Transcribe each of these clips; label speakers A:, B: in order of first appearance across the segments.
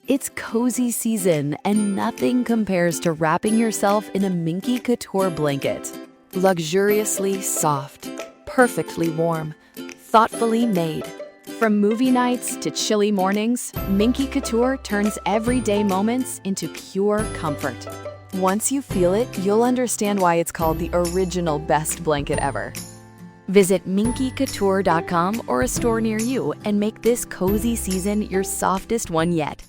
A: It's cozy season, and nothing compares to wrapping yourself in a Minky Couture blanket. Luxuriously soft, perfectly warm, thoughtfully made. From movie nights to chilly mornings, Minky Couture turns everyday moments into pure comfort. Once you feel it, you'll understand why it's called the original best blanket ever. Visit minkycouture.com or a store near you and make this cozy season your softest one yet.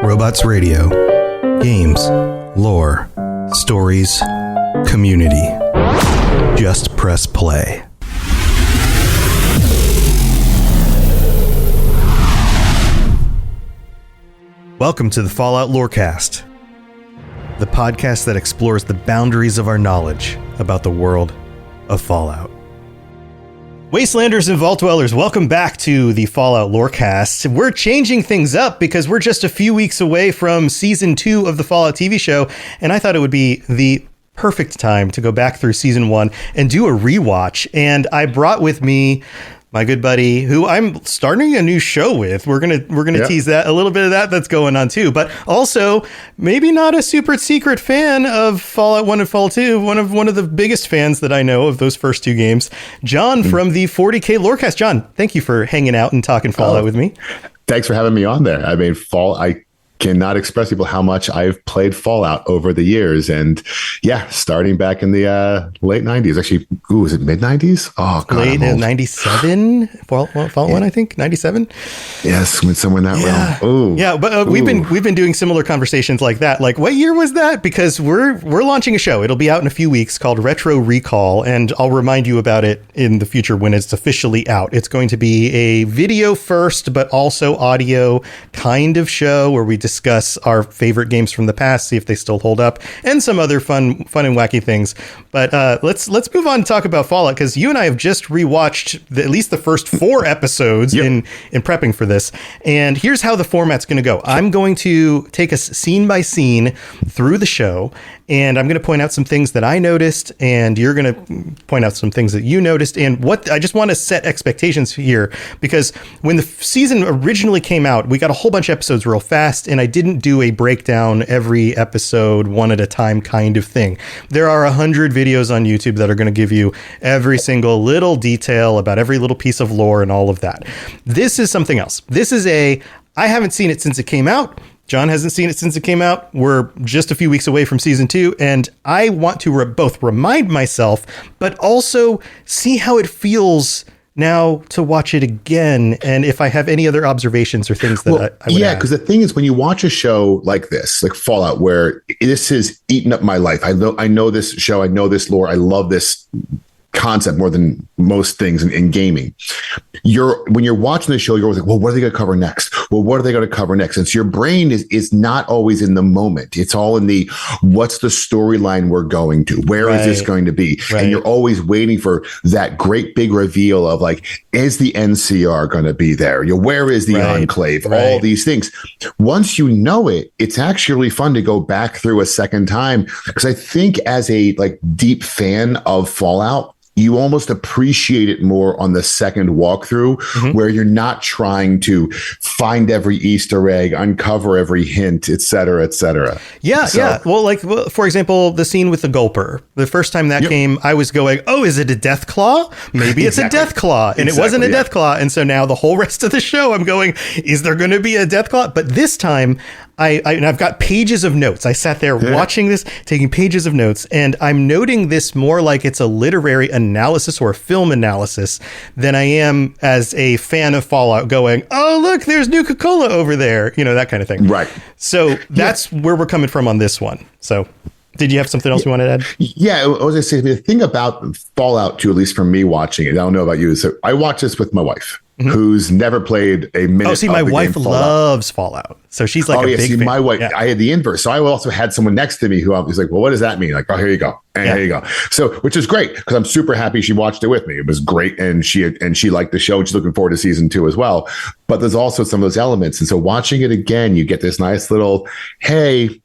B: Robots Radio. Games, lore, stories, community. Just press play. Welcome to the Fallout Lorecast, the podcast that explores the boundaries of our knowledge about the world of Fallout. Wastelanders and Vault Dwellers, welcome back to the Fallout Lorecast. We're changing things up because we're just a few weeks away from Season 2 of the Fallout TV show, and I thought it would be the perfect time to go back through Season 1 and do a rewatch. And I brought with me my good buddy, who I'm starting a new show with. We're gonna tease that a little bit of that's going on too. But also, maybe not a super secret fan of Fallout 1 and Fallout 2. One of the biggest fans that I know of those first two games, John from the 40K Lorecast. John, thank you for hanging out and talking Fallout with me.
C: Thanks for having me on there. I mean, I cannot express people how much I've played Fallout over the years. And yeah, starting back in the late 90s. Actually, was it mid 90s? Oh, God.
B: Late 97? Fallout 1, I think? 97?
C: Yes, somewhere in that realm. Ooh.
B: Yeah, but we've been doing similar conversations like that. Like, what year was that? Because we're launching a show. It'll be out in a few weeks called Retro Recall, and I'll remind you about it in the future when it's officially out. It's going to be a video first, but also audio kind of show where we discuss our favorite games from the past, see if they still hold up, and some other fun and wacky things. But let's move on and talk about Fallout, because you and I have just rewatched at least the first 4 episodes in prepping for this. And here's how the format's going to go. I'm going to take us scene by scene through the show, and I'm going to point out some things that I noticed, and you're going to point out some things that you noticed. And what I just want to set expectations here, because when the season originally came out, we got a whole bunch of episodes real fast, and I didn't do a breakdown every episode one at a time kind of thing. There are 100 videos on YouTube that are going to give you every single little detail about every little piece of lore and all of that. This is something else. This is I haven't seen it since it came out. John hasn't seen it since it came out. We're just a few weeks away from Season 2, and I want to both remind myself, but also see how it feels now to watch it again, and if I have any other observations or things that I would add.
C: Because the thing is, when you watch a show like this, like Fallout, where this has eaten up my life, I know this show, I know this lore, I love this concept more than most things in gaming. When you're watching the show, you're always like, well, what are they going to cover next? Well, what are they going to cover next? And so your brain is not always in the moment. It's all in the, what's the storyline we're going to? Where is this going to be? Right. And you're always waiting for that great big reveal of like, is the NCR going to be there? Where is the Enclave? All these things. Once you know it, it's actually fun to go back through a second time, because I think as a deep fan of Fallout, you almost appreciate it more on the second walkthrough, where you're not trying to find every Easter egg, uncover every hint, et cetera, et cetera. Yeah.
B: Well, for example, the scene with the Gulper. The first time that came, I was going, oh, is it a death claw? Maybe it's a death claw. And it wasn't a death claw. And so now the whole rest of the show, I'm going, is there going to be a death claw? But this time, I've got pages of notes. I sat there watching this, taking pages of notes, and I'm noting this more like it's a literary analysis or a film analysis than I am as a fan of Fallout going, oh, look, there's Nuka-Cola over there, that kind of thing.
C: Right.
B: So that's where we're coming from on this one. So did you have something else you wanted to add?
C: Yeah, I was going to say, the thing about Fallout 2, at least from me watching it, I don't know about you, so I watched this with my wife, who's never played a minute.
B: Oh, see, my wife loves Fallout. So she's like a big fan.
C: My wife, I had the inverse. So I also had someone next to me who was like, well, what does that mean? Like, oh, here you go. And here you go. So, which is great, because I'm super happy she watched it with me. It was great. And she liked the show, and she's looking forward to Season 2 as well. But there's also some of those elements. And so watching it again, you get this nice little, hey.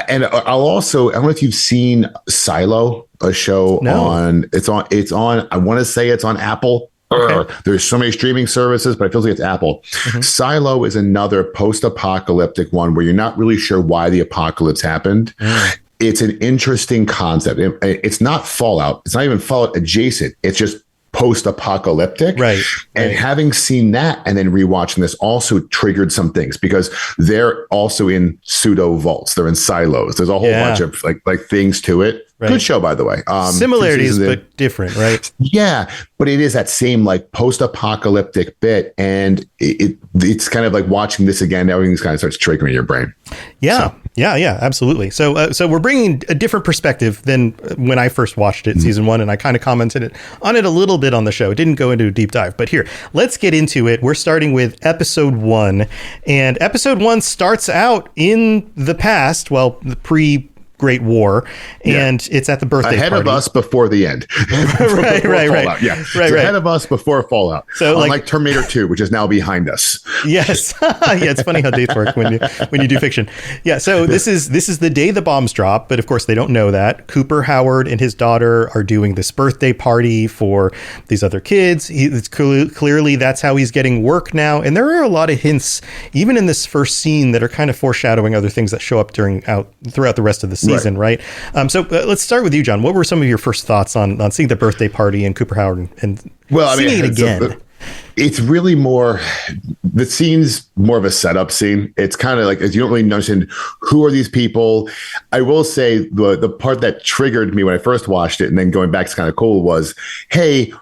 C: And I don't know if you've seen Silo, a show on, I want to say it's on Apple There's so many streaming services, but it feels like it's Apple. Silo is another post-apocalyptic one where you're not really sure why the apocalypse happened. It's an interesting concept. It's not Fallout. It's not even Fallout adjacent. It's just post-apocalyptic.
B: Right.
C: And having seen that and then rewatching this also triggered some things because they're also in pseudo vaults. They're in silos. There's a whole bunch of like things to it. Right. Good show, by the way.
B: Similarities, but different, right?
C: Yeah, but it is that same like post-apocalyptic bit, and it's kind of like watching this again. Everything's kind of starts triggering your brain.
B: Yeah, so. yeah, absolutely. So we're bringing a different perspective than when I first watched it, season 1, and I kind of commented on it a little bit on the show. It didn't go into a deep dive, but here, let's get into it. We're starting with episode 1, and episode 1 starts out in the past, well, the Great War, and it's at the birthday
C: ahead
B: party.
C: Of us before the end.
B: right.
C: Yeah, ahead of us before Fallout. So unlike Terminator 2, which is now behind us.
B: Yes, yeah, it's funny how dates work when you do fiction. Yeah, so this is the day the bombs drop, but of course they don't know that. Cooper Howard and his daughter are doing this birthday party for these other kids. It's clearly that's how he's getting work now, and there are a lot of hints, even in this first scene, that are kind of foreshadowing other things that show up throughout the rest of the season, right? So let's start with you, John. What were some of your first thoughts on seeing the birthday party and Cooper Howard and seeing it again?
C: It's really more, the scene's more of a setup scene. It's kind of like, as you don't really understand who are these people. I will say the part that triggered me when I first watched it and then going back is kind of cool was, hey,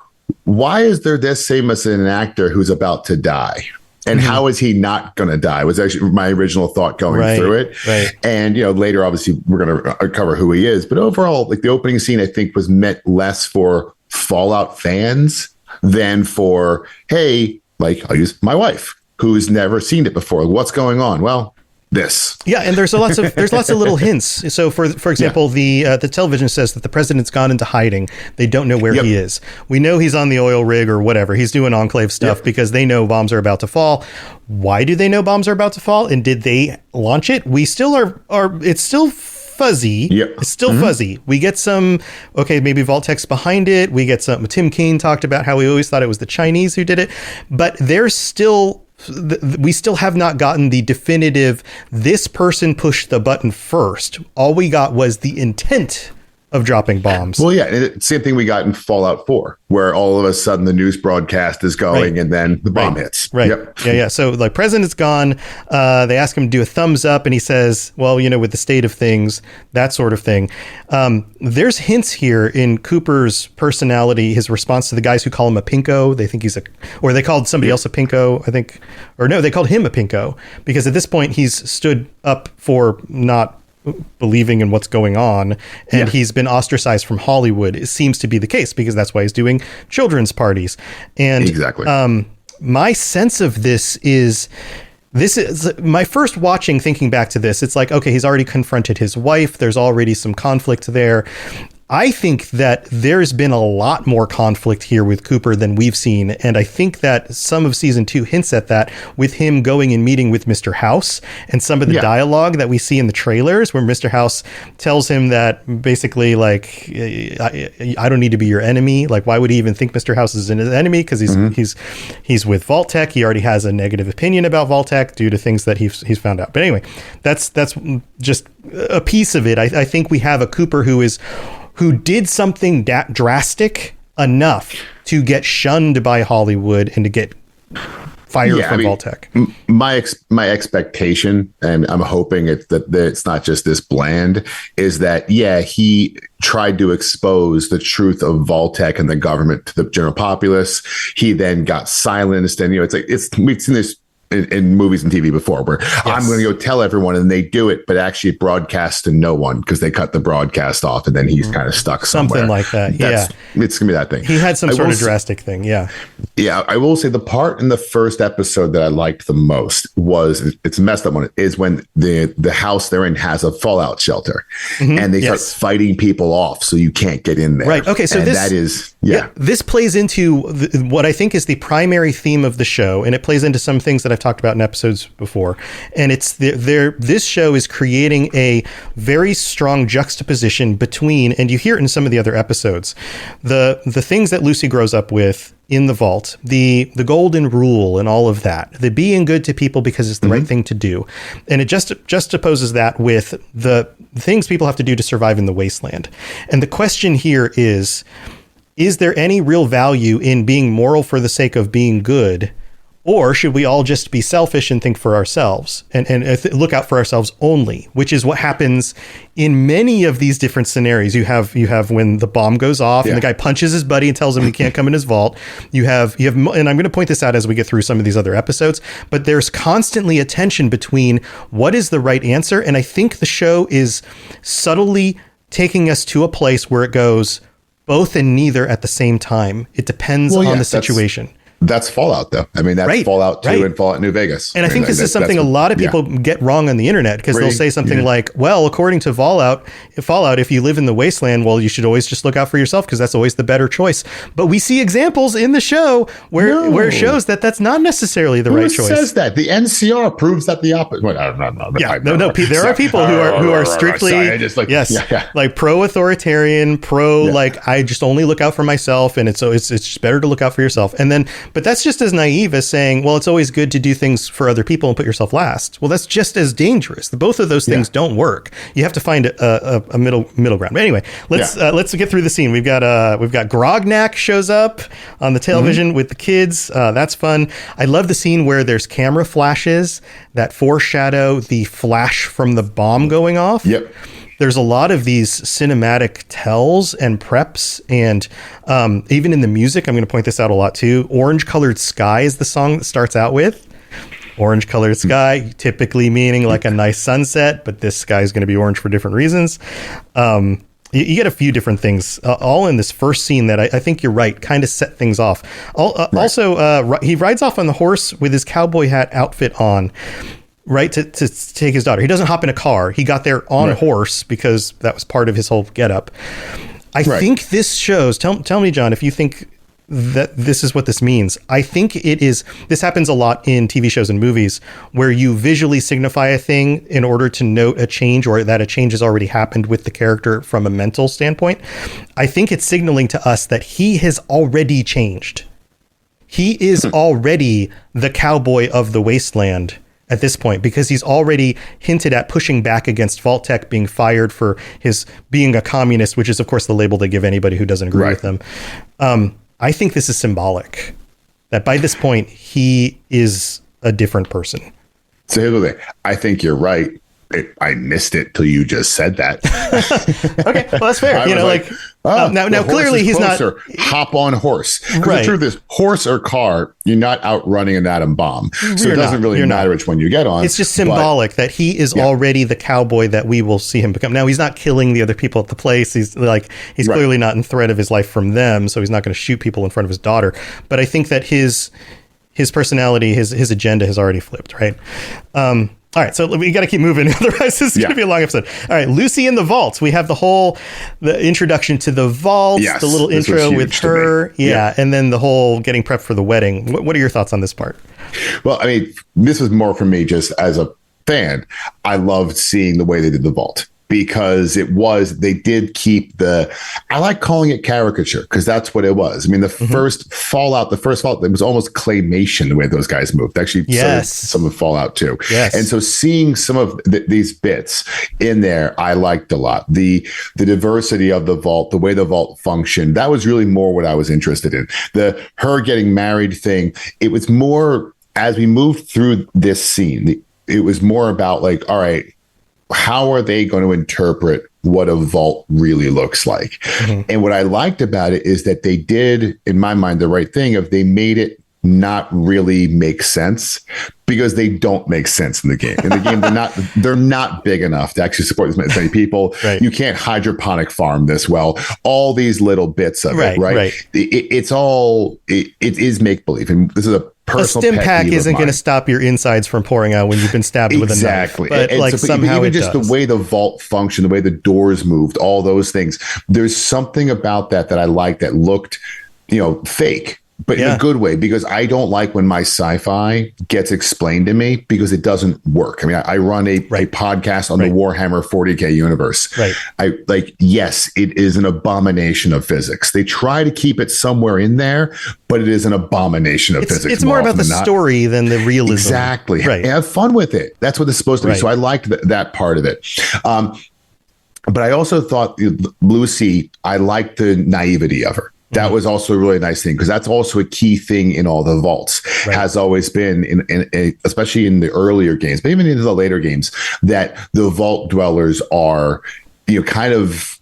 C: why is there this famous an actor who's about to die? And how is he not going to die was actually my original thought going through it. Right. And, later, obviously, we're going to cover who he is. But overall, like the opening scene, I think was meant less for Fallout fans than for, hey, like I'll use my wife who's never seen it before. What's going on? Well, this.
B: Yeah, and there's lots of little hints. So for example, the television says that the president's gone into hiding. They don't know where he is. We know he's on the oil rig or whatever. He's doing enclave stuff because they know bombs are about to fall. Why do they know bombs are about to fall? And did they launch it? We still are it's still fuzzy. It's still fuzzy. We get some, maybe Vault-Tec's behind it. We get some, Tim Kaine talked about how we always thought it was the Chinese who did it, but there's still, we still have not gotten the definitive, this person pushed the button first. All we got was the intent of dropping bombs.
C: Well, yeah, same thing we got in Fallout 4, where all of a sudden the news broadcast is going and then the bomb hits.
B: Right. Yep. Yeah. So like president's gone. They ask him to do a thumbs up and he says, well, with the state of things, that sort of thing. There's hints here in Cooper's personality, his response to the guys who call him a pinko. They think or they called somebody else a pinko, I think. Or no, they called him a pinko because at this point he's stood up for not believing in what's going on, and he's been ostracized from Hollywood. It seems to be the case because that's why he's doing children's parties. And
C: exactly.
B: My sense of this is my first watching, thinking back to this. It's like, okay, he's already confronted his wife. There's already some conflict there. I think that there's been a lot more conflict here with Cooper than we've seen. And I think that some of season 2 hints at that with him going and meeting with Mr. House and some of the dialogue that we see in the trailers where Mr. House tells him that basically like, I don't need to be your enemy. Like, why would he even think Mr. House is an enemy? Because he's with Vault-Tec. He already has a negative opinion about Vault-Tec due to things that he's found out. But anyway, that's just a piece of it. I think we have a Cooper who did something drastic enough to get shunned by Hollywood and to get fired from Vault-Tec.
C: My expectation, and I'm hoping that it's not just this bland, is that, he tried to expose the truth of Vault-Tec and the government to the general populace. He then got silenced. And, we've seen this in movies and TV before where I'm going to go tell everyone and they do it, but actually it broadcasts to no one because they cut the broadcast off and then he's kind of stuck somewhere.
B: Something like that.
C: It's going to be that thing.
B: He had some sort of drastic thing. Yeah.
C: Yeah. I will say the part in the first episode that I liked the most was, it's a messed up one, is when the house they're in has a fallout shelter and they start fighting people off so you can't get in there.
B: Right. Okay. So this plays into what I think is the primary theme of the show, and it plays into some things that I've talked about in episodes before. And it's this show is creating a very strong juxtaposition between, and you hear it in some of the other episodes, the things that Lucy grows up with in the vault, the golden rule and all of that, the being good to people because it's the right thing to do. And it just juxtaposes that with the things people have to do to survive in the wasteland. And the question here is there any real value in being moral for the sake of being good? Or should we all just be selfish and think for ourselves and look out for ourselves only, which is what happens in many of these different scenarios. You have when the bomb goes off and the guy punches his buddy and tells him he can't come in his vault. You have, and I'm going to point this out as we get through some of these other episodes, but there's constantly a tension between what is the right answer. And I think the show is subtly taking us to a place where it goes both and neither at the same time. It depends on the situation.
C: That's Fallout, though. I mean, that's Fallout 2 and Fallout New Vegas.
B: And I think this is something a lot of people get wrong on the internet, because they'll say something like, well, according to Fallout, if you live in the wasteland, well, you should always just look out for yourself because that's always the better choice. But we see examples in the show where it shows that that's not necessally the right choice.
C: Who says that? The NCR proves that the opposite. Well,
B: there are people who are strictly, like pro-authoritarian, like, I just only look out for myself, and it's just better to look out for yourself. But that's just as naive as saying, well, it's always good to do things for other people and put yourself last. Well, that's just as dangerous. Both of those things don't work. You have to find a middle ground. But anyway, let's get through the scene. We've got Grognak shows up on the television with the kids. That's fun. I love the scene where there's camera flashes that foreshadow the flash from the bomb going off.
C: Yep.
B: There's a lot of these cinematic tells and preps, and even in the music, I'm going to point this out a lot too. Orange Colored Sky is the song that starts out with. Orange Colored Sky, typically meaning like a nice sunset, but this sky is going to be orange for different reasons. You get a few different things all in this first scene that I think you're right, kind of set things off. Also, he rides off on the horse with his cowboy hat outfit on. Right, to take his daughter. He doesn't hop in a car. He got there on a horse because that was part of his whole getup. I think this shows, tell me, John, if you think that this is what this means. I think it is. This happens a lot in TV shows and movies where you visually signify a thing in order to note a change, or that a change has already happened with the character from a mental standpoint. I think it's signaling to us that he has already changed. He is already the cowboy of the wasteland at this point, because he's already hinted at pushing back against Vault-Tec being fired for his being a communist, which is, of course, the label they give anybody who doesn't agree with them. I think this is symbolic, that by this point, he is a different person.
C: So here's the thing. I think you're right. I missed it till you just said that.
B: Okay, well, that's fair. Now clearly he's closer. Not.
C: Hop on horse. Right. The truth is, horse or car, you're not outrunning an atom bomb. So it doesn't really matter which one you get on.
B: It's just symbolic that he is already the cowboy that we will see him become. Now, he's not killing the other people at the place. He's clearly not in threat of his life from them, so he's not going to shoot people in front of his daughter. But I think that his personality, his agenda has already flipped, right? All right, so we got to keep moving. Otherwise, this is going to be a long episode. All right, Lucy in the vault. We have the introduction to the vault, the little intro with her. Yeah, and then the whole getting prepped for the wedding. What are your thoughts on this part?
C: Well, I mean, this was more for me just as a fan. I loved seeing the way they did the vault, because they did keep I like calling it caricature, because that's what it was. I mean, the first Fallout, it was almost claymation the way those guys moved. Actually, some of Fallout 2. Yes. And so seeing some of these bits in there, I liked a lot. The diversity of the vault, the way the vault functioned, that was really more what I was interested in. Her getting married thing, it was more, as we moved through this scene, it was more about like, all right, how are they going to interpret what a vault really looks like? And what I liked about it is that they did, in my mind, the right thing of they made it not really make sense, because they don't make sense in the game. In the game, they're not big enough to actually support as many people. Right. You can't hydroponic farm this well. All these little bits of it, right? It is make believe, and this is a stim pack
B: isn't going to stop your insides from pouring out when you've been stabbed with a knife. But somehow even just
C: the way the vault functioned, the way the doors moved, all those things. There's something about that I liked that looked, fake. but in a good way, because I don't like when my sci-fi gets explained to me because it doesn't work. I mean, I run a podcast on the Warhammer 40K universe. Right. Yes, it is an abomination of physics. They try to keep it somewhere in there, but it is an abomination of physics.
B: It's more about the story than the realism.
C: Exactly. Right. Have fun with it. That's what it's supposed to be. So I liked that part of it. But I also thought Lucy, I liked the naivety of her. That was also a really nice thing, because that's also a key thing in all the vaults, has always been, especially in the earlier games, but even into the later games, that the vault dwellers are, kind of,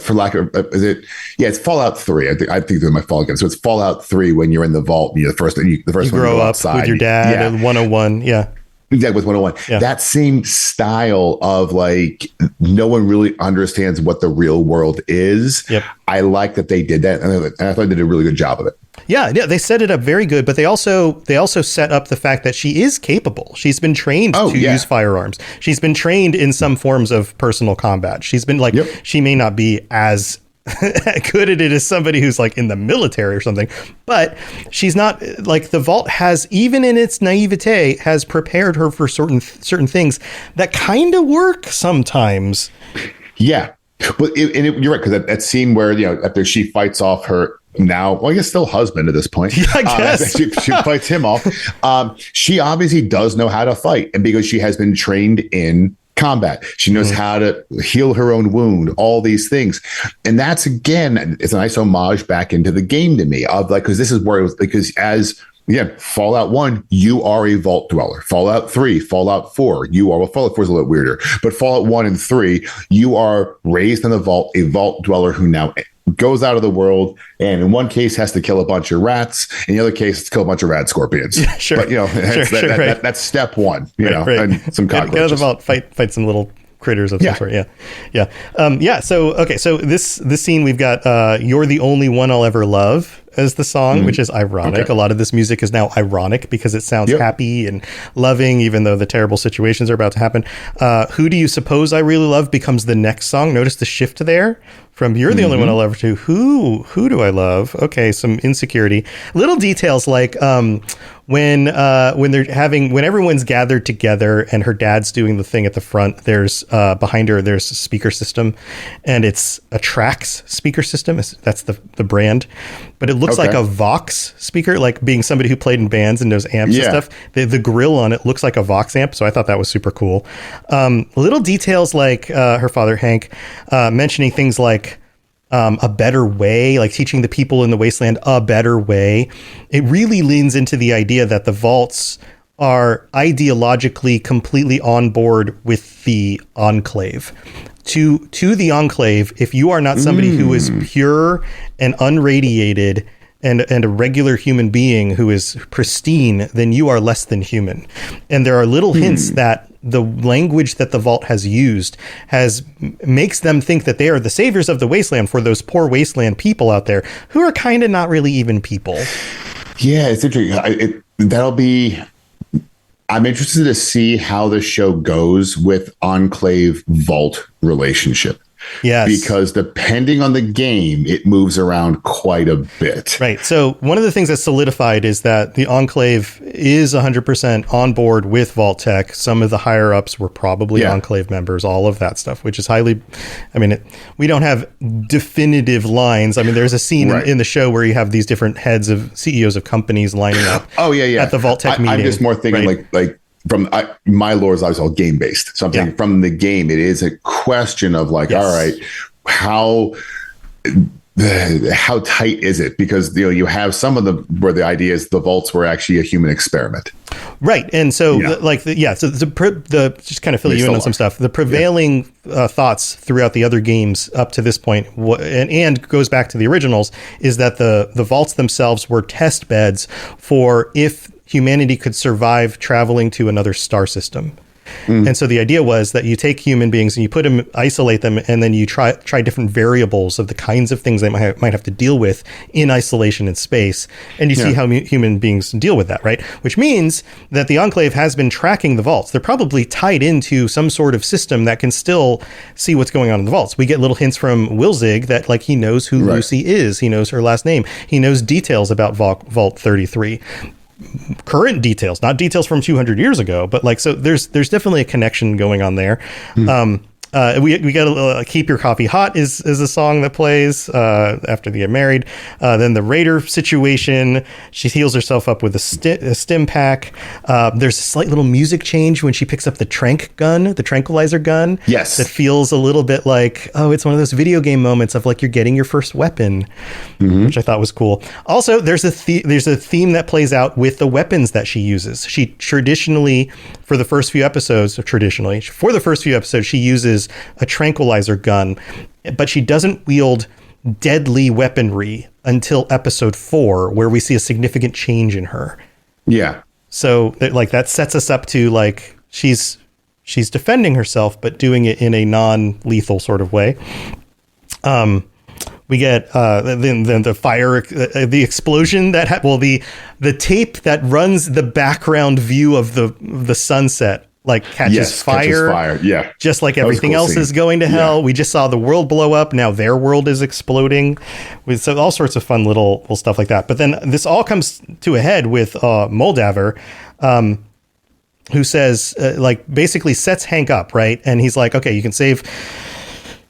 C: for lack of, it's Fallout 3. I think they're my Fallout games. So it's Fallout 3 when you're in the vault, the first one you
B: grow up outside with your dad and 101. Yeah.
C: Exactly, with 101. Yeah. That same style of no one really understands what the real world is. Yep. I like that they did that, and I thought they did a really good job of it.
B: Yeah, they set it up very good, but they also set up the fact that she is capable. She's been trained to use firearms. She's been trained in some forms of personal combat. She's been she may not be as good at it as somebody who's in the military or something, but she's not the vault has, even in its naivete, has prepared her for certain things that kind of work sometimes.
C: Yeah, but you're right, because that scene where after she fights off her I guess still husband at this point.
B: Yeah, I guess.
C: She fights him off. She obviously does know how to fight, and because she has been trained in combat, she knows how to heal her own wound, all these things. And that's, again, it's a nice homage back into the game to me, of because this is where it was, because Fallout 1, you are a vault dweller. Fallout 3, Fallout 4, you are, Fallout 4 is a little weirder, but Fallout 1 and 3, you are raised in the vault, a vault dweller who now goes out of the world, and in one case has to kill a bunch of rats, in the other case has to kill a bunch of rad scorpions.
B: Yeah, sure.
C: But that's step one, and some cockroaches.
B: Get out of the vault, fight some little critters of some sort. So this scene, we've got "You're the Only One I'll Ever Love" as the song, which is ironic. Okay. A lot of this music is now ironic because it sounds happy and loving, even though the terrible situations are about to happen. "Who Do You Suppose I Really Love" becomes the next song. Notice the shift there from "You're the Only One I'll Ever" to who do I love? Okay, some insecurity. Little details like when everyone's gathered together and her dad's doing the thing at the front, there's behind her there's a speaker system, and it's a Trax speaker system. That's the brand, but it looks like a Vox speaker, like being somebody who played in bands and knows amps and stuff. The grill on it looks like a Vox amp, so I thought that was super cool. Little details like her father Hank mentioning things like a better way, like teaching the people in the wasteland a better way. It really leans into the idea that the vaults are ideologically completely on board with the Enclave. To the Enclave, if you are not somebody who is pure and unradiated and a regular human being who is pristine, then you are less than human. And there are little hints that the language that the vault has used makes them think that they are the saviors of the wasteland for those poor wasteland people out there who are kind of not really even people.
C: Yeah, it's interesting. I'm interested to see how the show goes with Enclave Vault relationship.
B: Yes.
C: Because depending on the game, it moves around quite a bit.
B: Right. So one of the things that's solidified is that the Enclave is 100% on board with Vault Tech. Some of the higher ups were probably Enclave members, all of that stuff, which is we don't have definitive lines. I mean, there's a scene in the show where you have these different heads of CEOs of companies lining up at the Vault Tech meeting.
C: I'm just more thinking from my lore is always all game based. So I'm thinking from the game, it is a question of all right, how tight is it? Because you have some of where the idea is the vaults were actually a human experiment,
B: right? And so so the just kind of fill you in on some stuff. The prevailing thoughts throughout the other games up to this point, and goes back to the originals, is that the vaults themselves were test beds for if humanity could survive traveling to another star system. And so the idea was that you take human beings and you put them, isolate them, and then you try different variables of the kinds of things they might have to deal with in isolation in space, and you see how human beings deal with that, right? Which means that the Enclave has been tracking the vaults. They're probably tied into some sort of system that can still see what's going on in the vaults. We get little hints from Wilzig that like he knows who Lucy is, he knows her last name, he knows details about Vault 33. Current details, not details from 200 years ago, but like, so there's definitely a connection going on there. We got a Keep Your Coffee Hot is a song that plays after they get married. Then the Raider situation, she heals herself up with a stim pack. There's a slight little music change when she picks up the tranquilizer gun.
C: Yes.
B: That feels a little bit like, oh, it's one of those video game moments of like you're getting your first weapon, which I thought was cool. Also, there's a theme that plays out with the weapons that she uses. She traditionally, for the first few episodes, she uses a tranquilizer gun, but she doesn't wield deadly weaponry until episode 4, where we see a significant change in her. Yeah. So like that sets us up to like she's defending herself, but doing it in a non-lethal sort of way. We get then the fire, the explosion that the tape that runs the background view of the sunset. Like catches fire. Yeah. Just like everything else is going to hell. We just saw the world blow up. Now their world is exploding with all sorts of fun little stuff like that. But then this all comes to a head with Moldaver, who says, like basically sets Hank up. Right. And he's like, okay, you can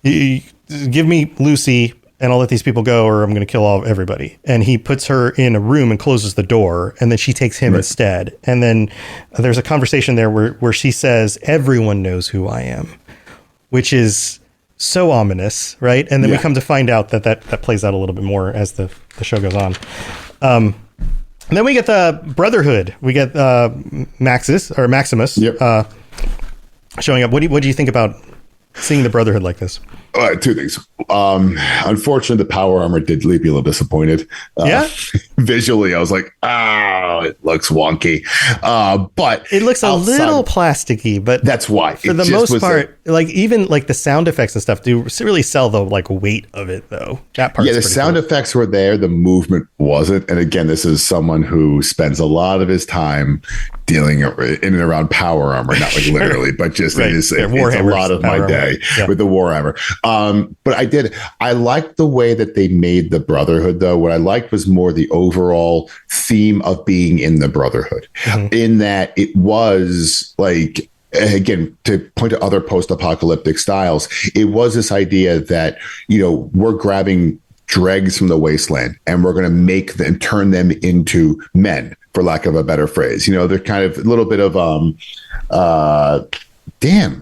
B: give me Lucy and I'll let these people go or I'm going to kill everybody. And he puts her in a room and closes the door, and then she takes him instead. And then there's a conversation there where she says, everyone knows who I am, which is so ominous, right? And then we come to find out that plays out a little bit more as the show goes on. And then we get the Brotherhood. We get Maximus showing up. What do you think about seeing the Brotherhood like this?
C: Two things. Unfortunately, the power armor did leave me a little disappointed. Visually, I was like, it looks wonky. But
B: it looks a little plasticky, but
C: that's why.
B: For the most part, like even like the sound effects and stuff do really sell the like weight of it, though. That part.
C: Yeah, the sound effects were there. The movement wasn't. And again, this is someone who spends a lot of his time dealing in and around power armor, not like literally, but just it's a lot of my day with the Warhammer. But I liked the way that they made the Brotherhood, though. What I liked was more the overall theme of being in the Brotherhood, in that it was like, again, to point to other post-apocalyptic styles, it was this idea that, we're grabbing dregs from the wasteland and we're going to turn them into men, for lack of a better phrase. They're kind of a little bit of,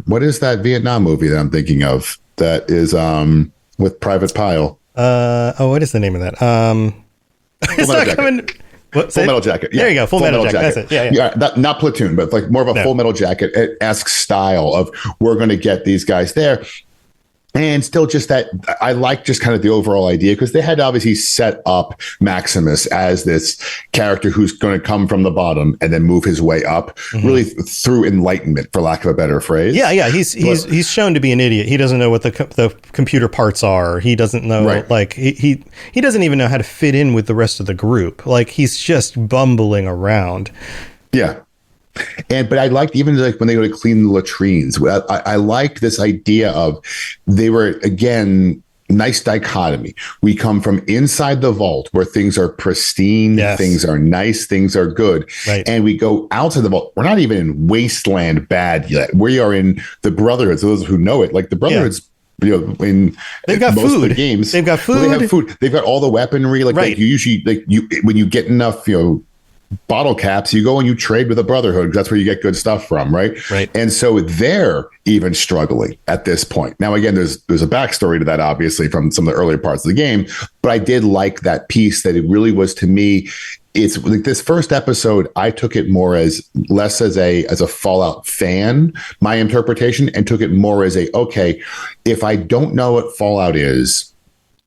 C: what is that Vietnam movie that I'm thinking of? That is with Private Pile.
B: What is the name of that? It's not coming.
C: Full Metal Jacket. Yeah.
B: There you go. Full Metal Jacket. That's it. Yeah.
C: Not Platoon, but like more of a Full Metal Jacket-esque style of we're going to get these guys there. And still just that, I like just kind of the overall idea, because they had to obviously set up Maximus as this character who's going to come from the bottom and then move his way up, really through enlightenment, for lack of a better phrase. Yeah.
B: He's shown to be an idiot. He doesn't know what the computer parts are. He doesn't know, like, he doesn't even know how to fit in with the rest of the group. Like, he's just bumbling around.
C: Yeah. But I liked even like when they go to clean the latrines. I liked this idea of they were, again, nice dichotomy. We come from inside the vault where things are pristine, things are nice, things are good. Right. And we go outside the vault. We're not even in wasteland bad yet. We are in the Brotherhood. So those who know it, like the Brotherhood's in
B: they've got
C: most
B: food.
C: Of the games,
B: they've got food.
C: They have food. They've got all the weaponry. Like you usually, when you get enough, bottle caps, you go and you trade with the Brotherhood, because that's where you get good stuff from, right? And so they're even struggling at this point. Now, again, there's a backstory to that, obviously, from some of the earlier parts of the game, but I did like that piece, that it really was, to me, it's like this first episode, I took it more as less as a Fallout fan, my interpretation, and took it more as okay, if I don't know what Fallout is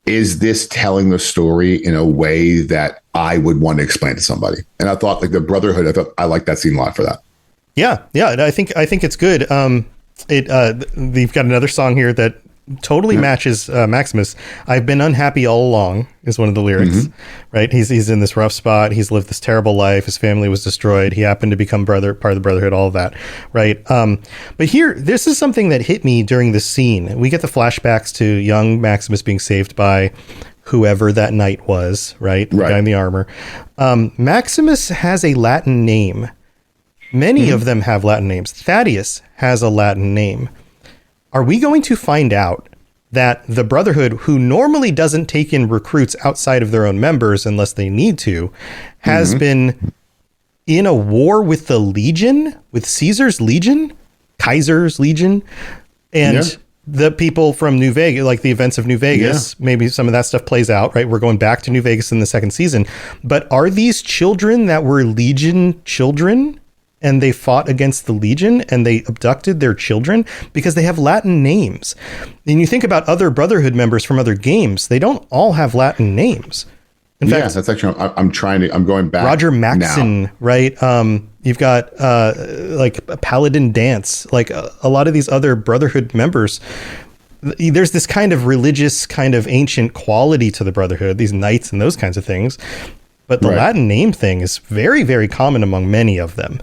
C: this telling the story in a way that I would want to explain to somebody? And I thought, like, the Brotherhood, I liked that scene a lot for that.
B: Yeah. I think it's good. They've got another song here that totally matches Maximus. I've been unhappy all along is one of the lyrics, right? He's in this rough spot. He's lived this terrible life. His family was destroyed. He happened to become part of the Brotherhood, all of that, right? But here, this is something that hit me during the scene. We get the flashbacks to young Maximus being saved by whoever that knight was, right? The guy in the armor. Maximus has a Latin name. Many of them have Latin names. Thaddeus has a Latin name. Are we going to find out that the Brotherhood, who normally doesn't take in recruits outside of their own members unless they need to, has been in a war with the Legion, with Caesar's Legion, Kaiser's Legion, and the people from New Vegas, like the events of New Vegas, maybe some of that stuff plays out, right? We're going back to New Vegas in the second season. But are these children that were Legion children? And they fought against the Legion and they abducted their children because they have Latin names. And you think about other Brotherhood members from other games, they don't all have Latin names. In fact,
C: that's actually, I'm going back.
B: Roger Maxon, now. Right? You've got like Paladin Dance, like a lot of these other Brotherhood members. There's this kind of religious, kind of ancient quality to the Brotherhood, these knights and those kinds of things. But the Latin name thing is very, very common among many of them.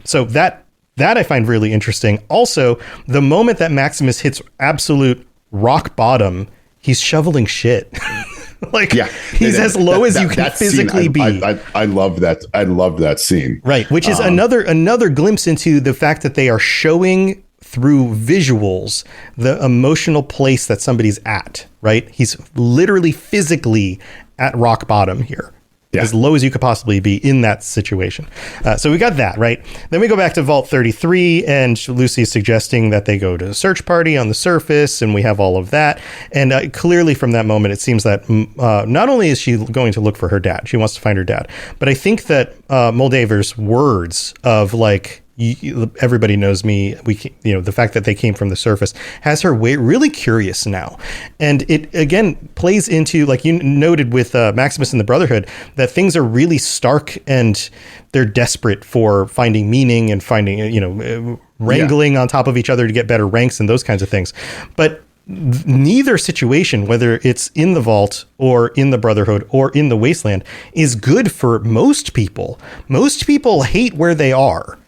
B: So that I find really interesting. Also, the moment that Maximus hits absolute rock bottom, he's shoveling shit. He's as low as you can physically be.
C: I love that. I love that scene.
B: Right. Which is another glimpse into the fact that they are showing through visuals the emotional place that somebody's at. Right. He's literally physically at rock bottom here. As low as you could possibly be in that situation. So we got that, right? Then we go back to Vault 33, and Lucy's suggesting that they go to a search party on the surface, and we have all of that. And clearly from that moment, it seems that not only is she going to look for her dad, she wants to find her dad, but I think that Moldaver's words of like, everybody knows me. The fact that they came from the surface has her really curious now, and it again plays into, like you noted with Maximus and the Brotherhood, that things are really stark and they're desperate for finding meaning and finding wrangling on top of each other to get better ranks and those kinds of things. But neither situation, whether it's in the vault or in the Brotherhood or in the Wasteland, is good for most people. Most people hate where they are.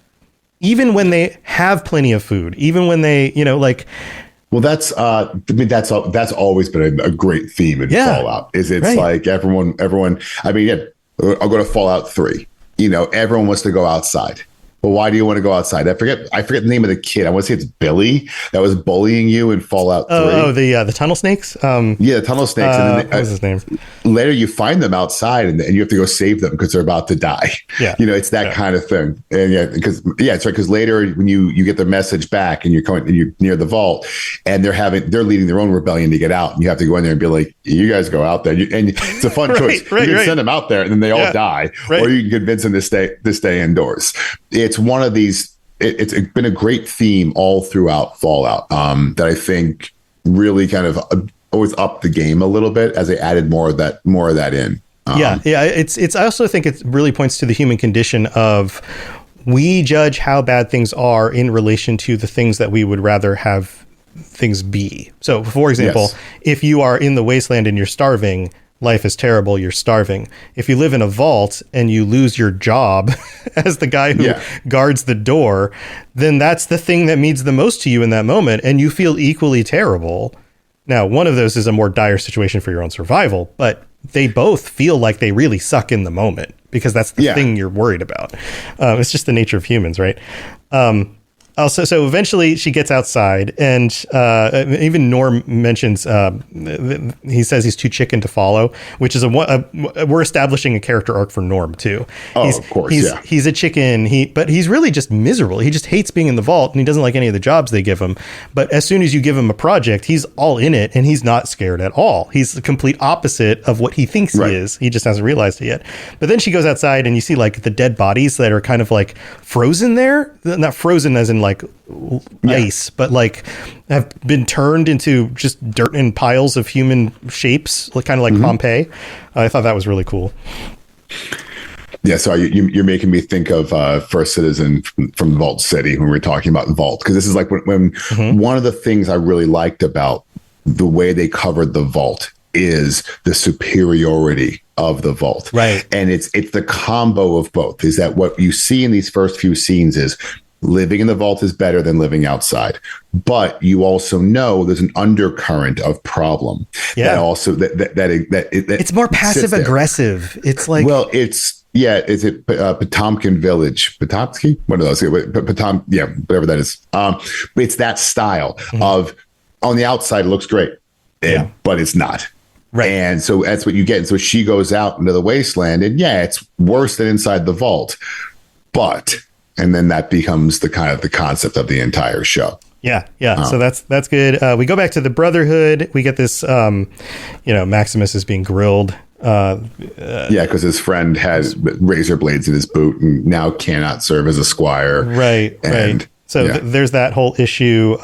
B: Even when they have plenty of food, even when they,
C: well, that's always been a great theme in Fallout. It's like everyone. I mean, I'll go to Fallout 3. Everyone wants to go outside. Well, why do you want to go outside? I forget the name of the kid. I want to say it's Billy that was bullying you in Fallout 3.
B: Oh, the tunnel snakes.
C: The tunnel snakes. And then
B: what was his name?
C: Later, you find them outside, and you have to go save them because they're about to die.
B: Yeah,
C: it's that kind of thing. And it's right, because later when you get the message back and you're near the vault, and they're leading their own rebellion to get out, and you have to go in there and be like, you guys go out there, and it's a fun choice. You can send them out there, and then they all die, or you can convince them to stay indoors. It's one of these. It's been a great theme all throughout Fallout that I think really kind of always upped the game a little bit as they added more of that in.
B: It's I also think it really points to the human condition of, we judge how bad things are in relation to the things that we would rather have things be. So, for example, if you are in the Wasteland and you're starving, life is terrible, you're starving. If you live in a vault and you lose your job as the guy who guards the door, then that's the thing that means the most to you in that moment, and you feel equally terrible. Now, one of those is a more dire situation for your own survival, but they both feel like they really suck in the moment because that's the thing you're worried about. It's just the nature of humans, right? So eventually she gets outside, and even Norm mentions, he says he's too chicken to follow, which is we're establishing a character arc for Norm too.
C: Of course,
B: he's a chicken, but he's really just miserable. He just hates being in the vault, and he doesn't like any of the jobs they give him. But as soon as you give him a project, he's all in it, and he's not scared at all. He's the complete opposite of what he thinks he is. He just hasn't realized it yet. But then she goes outside, and you see like the dead bodies that are kind of like frozen there, not frozen as in like ice, but like have been turned into just dirt and piles of human shapes, kind of like Pompeii. I thought that was really cool.
C: Yeah, so you're making me think of First Citizen from Vault City when we were talking about Vault, because this is like when one of the things I really liked about the way they covered the Vault is the superiority of the Vault.
B: Right.
C: And it's the combo of both, is that what you see in these first few scenes is living in the Vault is better than living outside. But you also know there's an undercurrent of problem.
B: Yeah.
C: That also that
B: it's more passive aggressive. It's like,
C: well, is it Potomkin Village? Potomsky? One of those. Whatever that is. But it's that style of, on the outside, it looks great, but it's not.
B: Right.
C: And so that's what you get. And so she goes out into the wasteland, and it's worse than inside the Vault. And then that becomes the kind of the concept of the entire show.
B: Yeah. So that's good. We go back to the Brotherhood. We get this, Maximus is being grilled.
C: Because his friend has razor blades in his boot and now cannot serve as a squire.
B: Right. So there's that whole issue.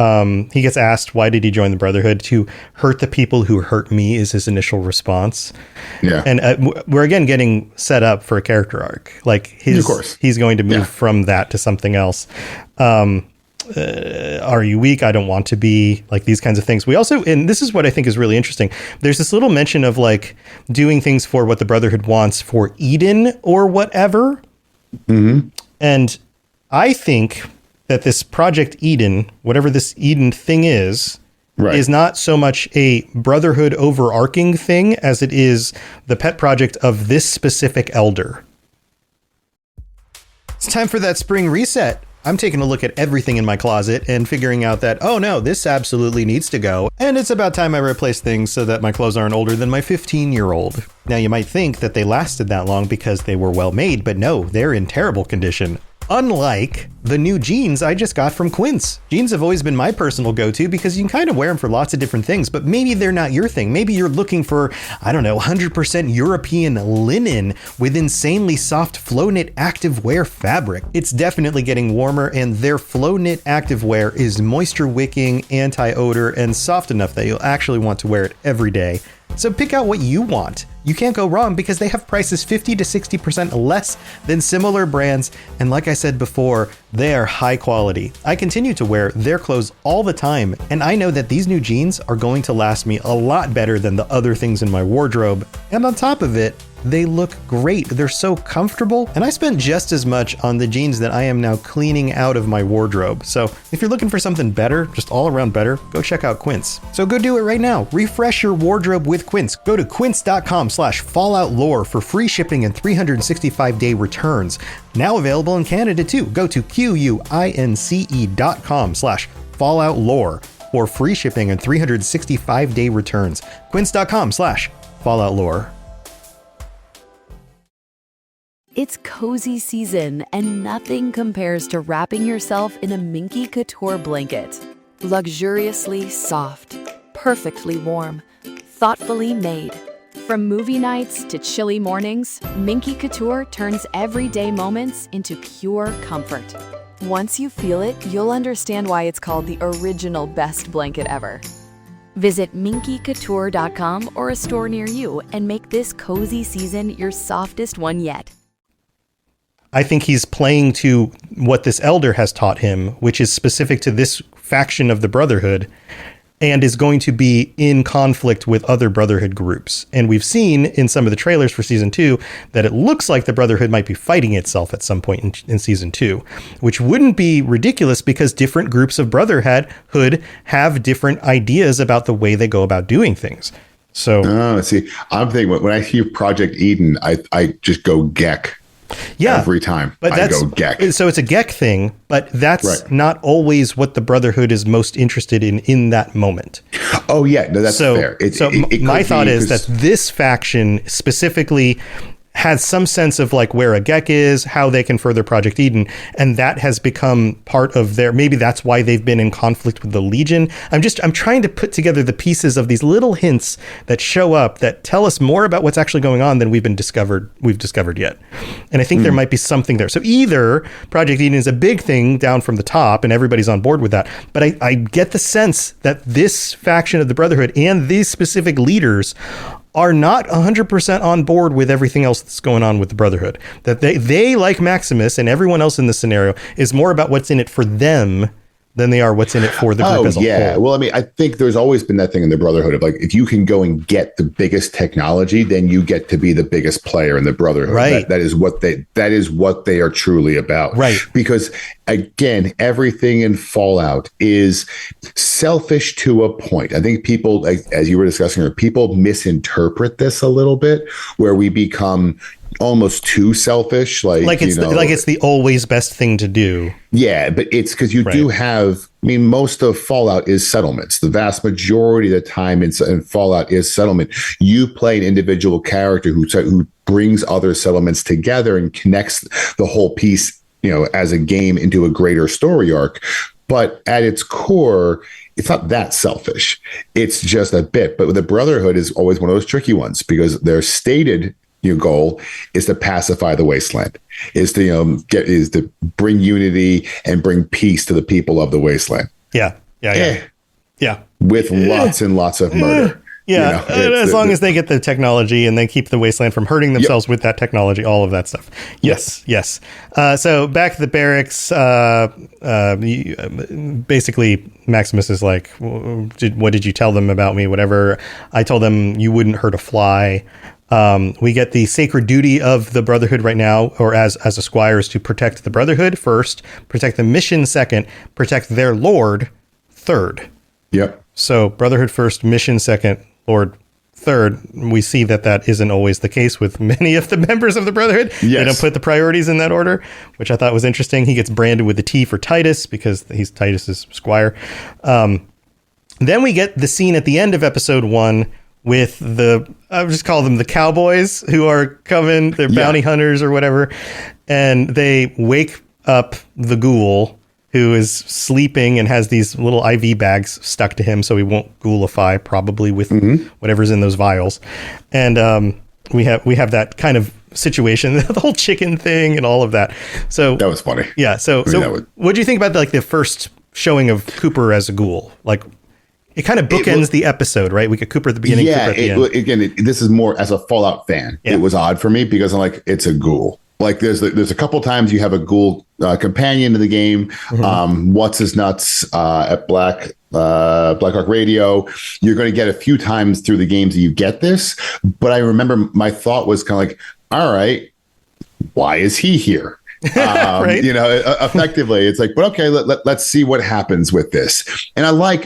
B: He gets asked, why did he join the Brotherhood? To hurt the people who hurt me, is his initial response. Yeah. And we're again getting set up for a character arc. Like he's going to move from that to something else. Are you weak? I don't want to be, like these kinds of things. We also, and this is what I think is really interesting. There's this little mention of like doing things for what the Brotherhood wants for Eden or whatever. Mm-hmm. And I think that this Project Eden, whatever this Eden thing is not so much a Brotherhood overarching thing as it is the pet project of this specific elder. It's time for that spring reset. I'm taking a look at everything in my closet and figuring out that, oh no, this absolutely needs to go. And it's about time I replace things so that my clothes aren't older than my 15-year-old. Now you might think that they lasted that long because they were well made, but no, they're in terrible condition. Unlike the new jeans I just got from Quince. Jeans have always been my personal go-to because you can kind of wear them for lots of different things, but maybe they're not your thing. Maybe you're looking for, 100% European linen with insanely soft flow knit activewear fabric. It's definitely getting warmer, and their flow knit activewear is moisture wicking, anti-odor, and soft enough that you'll actually want to wear it every day. So pick out what you want. You can't go wrong because they have prices 50 to 60% less than similar brands. And like I said before, they are high quality. I continue to wear their clothes all the time, and I know that these new jeans are going to last me a lot better than the other things in my wardrobe. And on top of it, they look great. They're so comfortable. And I spent just as much on the jeans that I am now cleaning out of my wardrobe. So if you're looking for something better, just all around better, go check out Quince. So go do it right now. Refresh your wardrobe with Quince. Go to quince.com/falloutlore for free shipping and 365-day returns. Now available in Canada too. Go to quince.com/falloutlore for free shipping and 365-day returns. Quince.com/falloutlore.
A: It's cozy season, and nothing compares to wrapping yourself in a Minky Couture blanket. Luxuriously soft, perfectly warm, thoughtfully made. From movie nights to chilly mornings, Minky Couture turns everyday moments into pure comfort. Once you feel it, you'll understand why it's called the original best blanket ever. Visit minkycouture.com or a store near you and make this cozy season your softest one yet.
B: I think he's playing to what this elder has taught him, which is specific to this faction of the Brotherhood, and is going to be in conflict with other Brotherhood groups. And we've seen in some of the trailers for season 2 that it looks like the Brotherhood might be fighting itself at some point in season 2, which wouldn't be ridiculous because different groups of Brotherhood have different ideas about the way they go about doing things. So,
C: see, I'm thinking when I hear Project Eden, I just go Gek.
B: Yeah,
C: every time
B: but
C: I go Gek.
B: So it's a Gek thing, but that's not always what the Brotherhood is most interested in that moment.
C: Oh yeah, no, that's fair.
B: My thought is that this faction specifically has some sense of like where a Gek is, how they can further Project Eden, and that has become part of maybe that's why they've been in conflict with the Legion. I'm trying to put together the pieces of these little hints that show up that tell us more about what's actually going on than we've discovered yet. And I think there might be something there. So either Project Eden is a big thing down from the top and everybody's on board with that, but I get the sense that this faction of the Brotherhood and these specific leaders are not 100% on board with everything else that's going on with the Brotherhood. That they like Maximus and everyone else in this scenario is more about what's in it for them than they are what's in it for the group as a whole.
C: Well, I mean, I think there's always been that thing in the Brotherhood of like, if you can go and get the biggest technology, then you get to be the biggest player in the Brotherhood.
B: Right.
C: That is what they are truly about.
B: Right.
C: Because again, everything in Fallout is selfish to a point. I think people, as you were discussing, people misinterpret this a little bit, where we become almost too selfish, like
B: it's the always best thing to do.
C: Yeah, but it's because you do have, I mean, most of Fallout is settlements. The vast majority of the time in Fallout is settlement. You play an individual character who brings other settlements together and connects the whole piece, as a game into a greater story arc. But at its core, it's not that selfish. It's just a bit. But the Brotherhood is always one of those tricky ones, because their stated your goal is to pacify the wasteland, is to bring unity and bring peace to the people of the wasteland.
B: Yeah.
C: With lots and lots of murder.
B: Yeah, as long as they get the technology and they keep the wasteland from hurting themselves with that technology, all of that stuff. Yes. So back to the barracks. Basically, Maximus is like, what did you tell them about me? Whatever. I told them you wouldn't hurt a fly. We get the sacred duty of the Brotherhood right now, or as a squire, is to protect the Brotherhood first, protect the mission second, protect their lord third.
C: Yep.
B: So Brotherhood first, mission second, Lord third. We see that isn't always the case with many of the members of the Brotherhood. Yes. They don't put the priorities in that order, which I thought was interesting. He gets branded with the T for Titus because he's Titus's squire. Then we get the scene at the end of episode 1 with I would just call them the cowboys who are coming. They're bounty hunters or whatever. And they wake up the ghoul, who is sleeping and has these little IV bags stuck to him so he won't ghoulify, probably with whatever's in those vials. And we have that kind of situation, the whole chicken thing and all of that. So
C: that was funny.
B: Yeah. So what do you think about the first showing of Cooper as a ghoul? Like, it kind of bookends the episode, right? We get Cooper at the beginning. Cooper at the end.
C: Again, this is more as a Fallout fan. Yeah. It was odd for me because I'm like, it's a ghoul. Like there's a couple times you have a ghoul companion in the game. What's his nuts at Black Hawk Radio. You're going to get a few times through the games that you get this. But I remember my thought was kind of like, all right, why is he here? Right? Effectively, it's like, but okay, let's see what happens with this. And I like,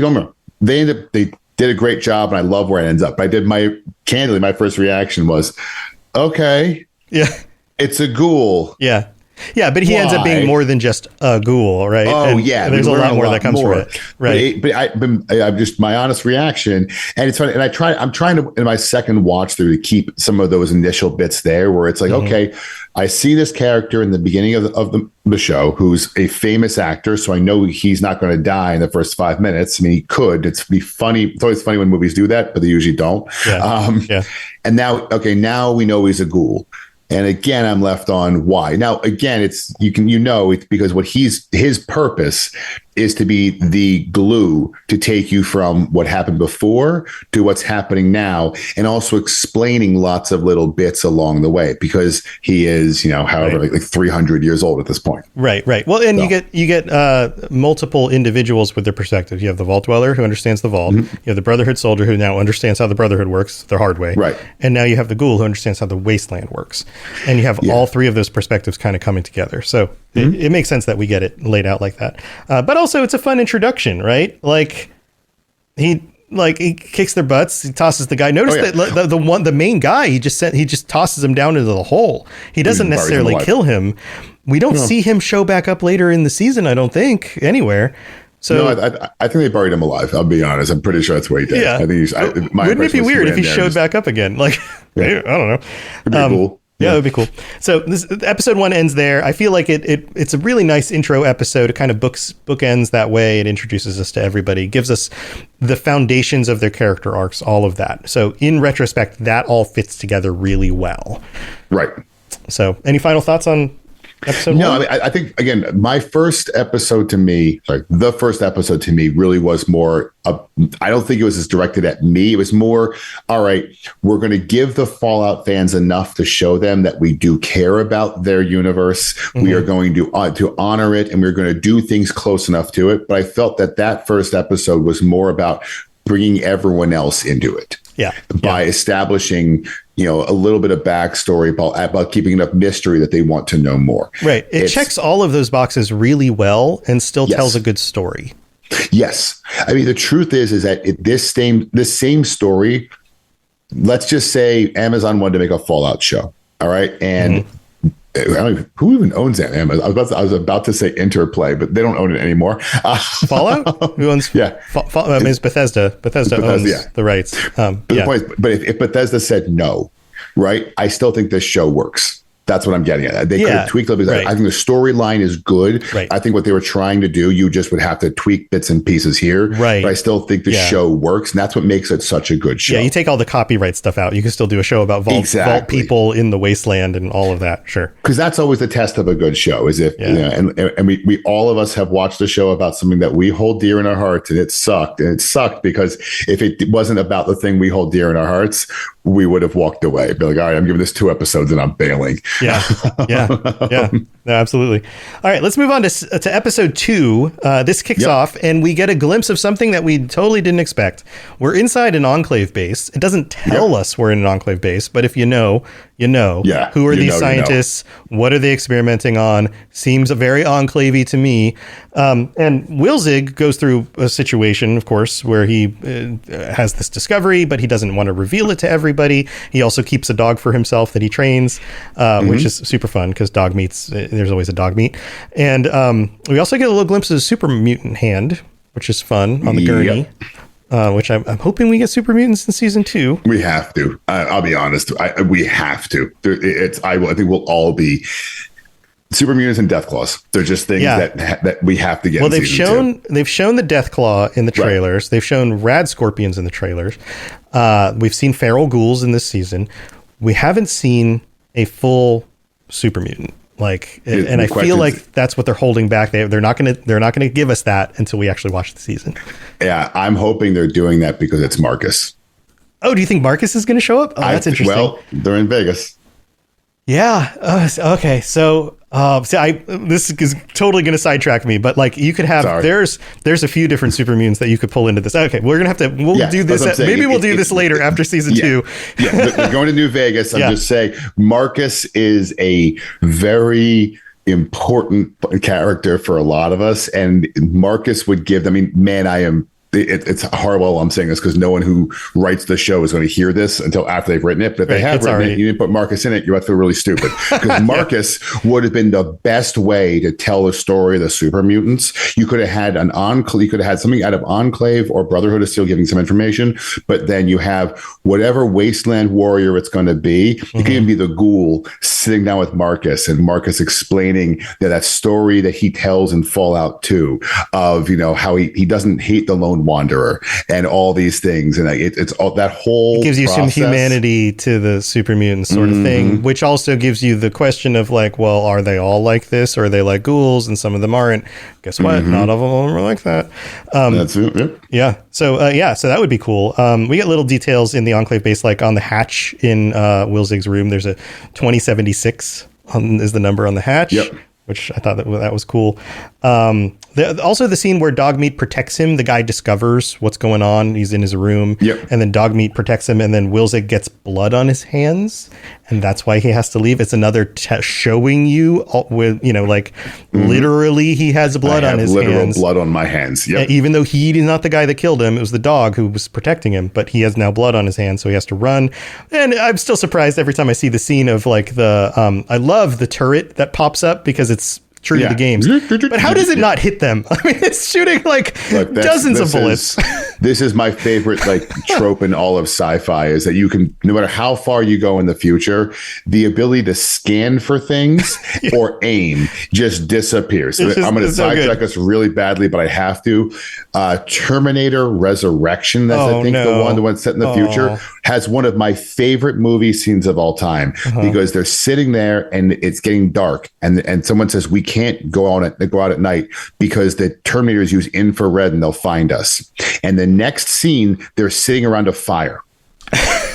C: they did a great job, and I love where it ends up. My first reaction was, okay, it's a ghoul.
B: Yeah, but he ends up being more than just a ghoul, right?
C: Oh,
B: and there's a lot more that comes from it, right?
C: But I'm just my honest reaction, and it's funny. And I'm trying to in my second watch through to keep some of those initial bits there, where it's like, okay, I see this character in the beginning of the show who's a famous actor, so I know he's not going to die in the first 5 minutes. I mean, he could. It's funny. It's always funny when movies do that, but they usually don't. Yeah. And now we know he's a ghoul. And again, I'm left on why. Now, again, it's because his purpose is to be the glue to take you from what happened before to what's happening now, and also explaining lots of little bits along the way, because he is, however, like 300 years old at this point. Right.
B: Well, and you get multiple individuals with their perspective. You have the Vault Dweller who understands the Vault. You have the Brotherhood Soldier who now understands how the Brotherhood works the hard way.
C: Right.
B: And now you have the Ghoul who understands how the Wasteland works. And you have all three of those perspectives kind of coming together. So it makes sense that we get it laid out like that. But also it's a fun introduction, right? Like he kicks their butts. He tosses the guy. Notice that the main guy, he just tosses him down into the hole. He doesn't necessarily kill him. We don't see him show back up later in the season, I don't think, anywhere. So
C: I think they buried him alive. I'll be honest. I'm pretty sure that's what he did.
B: Yeah.
C: I think
B: wouldn't it be weird if he showed back up again? Like, I don't know.
C: It'd be cool.
B: Yeah, that would be cool. So this episode 1 ends there. I feel like it's a really nice intro episode. It kind of bookends that way. It introduces us to everybody, gives us the foundations of their character arcs, all of that. So in retrospect, that all fits together really well.
C: Right.
B: So any final thoughts on episode
C: No,
B: one?
C: I think again, the first episode to me really was more. I don't think it was as directed at me. It was more, all right, we're going to give the Fallout fans enough to show them that we do care about their universe. Mm-hmm. We are going to honor it, and we're going to do things close enough to it. But I felt that first episode was more about bringing everyone else into it.
B: Yeah.
C: By establishing, a little bit of backstory about keeping enough mystery that they want to know more.
B: Right. It checks all of those boxes really well and still tells a good story.
C: Yes. I mean, the truth is that this same story, let's just say Amazon wanted to make a Fallout show. All right. And I don't even, who even owns that? Amazon? I was about to say Interplay, but they don't own it anymore.
B: Fallout? Who owns? Yeah. I mean, it's Bethesda. Bethesda owns the rights.
C: But the point is, but if Bethesda said no, right, I still think this show works. That's what I'm getting at. They could have tweaked it. Right. I think the storyline is good. Right. I think what they were trying to do, you just would have to tweak bits and pieces here. Right. But I still think the show works, and that's what makes it such a good show. Yeah,
B: you take all the copyright stuff out. You can still do a show about vault people in the wasteland and all of that. Sure.
C: Because that's always the test of a good show, is if, and we all of us have watched a show about something that we hold dear in our hearts, and it sucked. And it sucked because if it wasn't about the thing we hold dear in our hearts, we would have walked away. Be like, all right, I'm giving this 2 episodes and I'm bailing.
B: Yeah. No, absolutely. All right, let's move on to episode 2. This kicks off and we get a glimpse of something that we totally didn't expect. We're inside an Enclave base. It doesn't tell us we're in an Enclave base, but if you know. Yeah. Who are these scientists? What are they experimenting on? Seems very enclavey to me. And Wilzig goes through a situation, of course, where he has this discovery, but he doesn't want to reveal it to everybody. He also keeps a dog for himself that he trains, which is super fun because dog meats, there's always a dog meat. And we also get a little glimpse of the super mutant hand, which is fun on the gurney. Which I'm hoping we get super mutants in season 2.
C: We have to. I'll be honest. We have to. I think we'll all be super mutants and death claws. They're just things that we have to get.
B: Well, they've shown the death claw in the trailers. Right. They've shown rad scorpions in the trailers. We've seen feral ghouls in this season. We haven't seen a full super mutant. And I feel like that's what they're holding back. They're not gonna give us that until we actually watch the season.
C: Yeah, I'm hoping they're doing that because it's Marcus.
B: Oh, do you think Marcus is going to show up? Oh, that's interesting.
C: Well, they're in Vegas.
B: Yeah. Okay. So, this is totally going to sidetrack me, but you could have there's a few different super mutants that you could pull into this. Okay, we're gonna have to do this. Maybe we'll do this later after season 2.
C: Yeah, they're going to New Vegas. I'm just saying, Marcus is a very important character for a lot of us, and Marcus would give. I mean, man, it's horrible I'm saying this because no one who writes the show is going to hear this until after they've written it. But if they have written it, you didn't put Marcus in it, you have to feel really stupid. Because Marcus would have been the best way to tell the story of the super mutants. You could have had you could have had something out of Enclave or Brotherhood of Steel giving some information, but then you have whatever wasteland warrior it's going to be. It can even be the ghoul sitting down with Marcus and Marcus explaining that story that he tells in Fallout 2 of how he doesn't hate the lone wanderer and all these things, and it's all that whole.
B: It gives you some humanity to the super mutant sort of thing, which also gives you the question of well, are they all like this, or are they like ghouls and some of them aren't? Guess what? Not all of them are like that.
C: That's it.
B: Yeah. So so that would be cool. We get little details in the Enclave base, like on the hatch in Wilzig's room. There's a 2076 is the number on the hatch. Yep. Which I thought that was cool. Also, the scene where Dogmeat protects him, the guy discovers what's going on. He's in his room, and then Dogmeat protects him, and then Wilzig gets blood on his hands, and that's why he has to leave. It's another showing you with literally he has blood on his hands.
C: Literal blood on my hands. Yep.
B: Even though he is not the guy that killed him, it was the dog who was protecting him, but he has now blood on his hands, so he has to run. And I'm still surprised every time I see the scene of I love the turret that pops up because it's true to the games. But how does it not hit them? I mean, it's shooting dozens of bullets.
C: This is my favorite trope in all of sci-fi is that you can, no matter how far you go in the future, the ability to scan for things or aim just disappears. I'm going to sidetrack us really badly, but I have to. Terminator Resurrection, that's the one set in the future, has one of my favorite movie scenes of all time because they're sitting there and it's getting dark and someone says, we can't go out at night because the Terminators use infrared and they'll find us. And the next scene, they're sitting around a fire.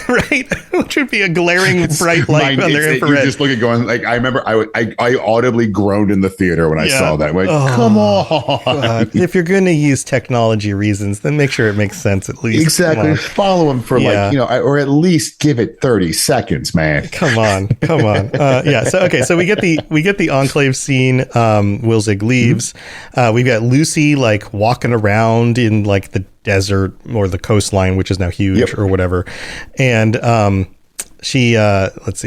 B: Right, which would be a glaring bright light on their infrared.
C: You just look at going like I remember I audibly groaned in the theater when I saw that. Like, come on!
B: God. If you're going to use technology reasons, then make sure it makes sense at least.
C: Exactly. Follow them for or at least give it 30 seconds, man.
B: Come on. So we get the Enclave scene. Wilzig leaves. We've got Lucy like walking around in like the desert or the coastline, which is now huge or whatever, and she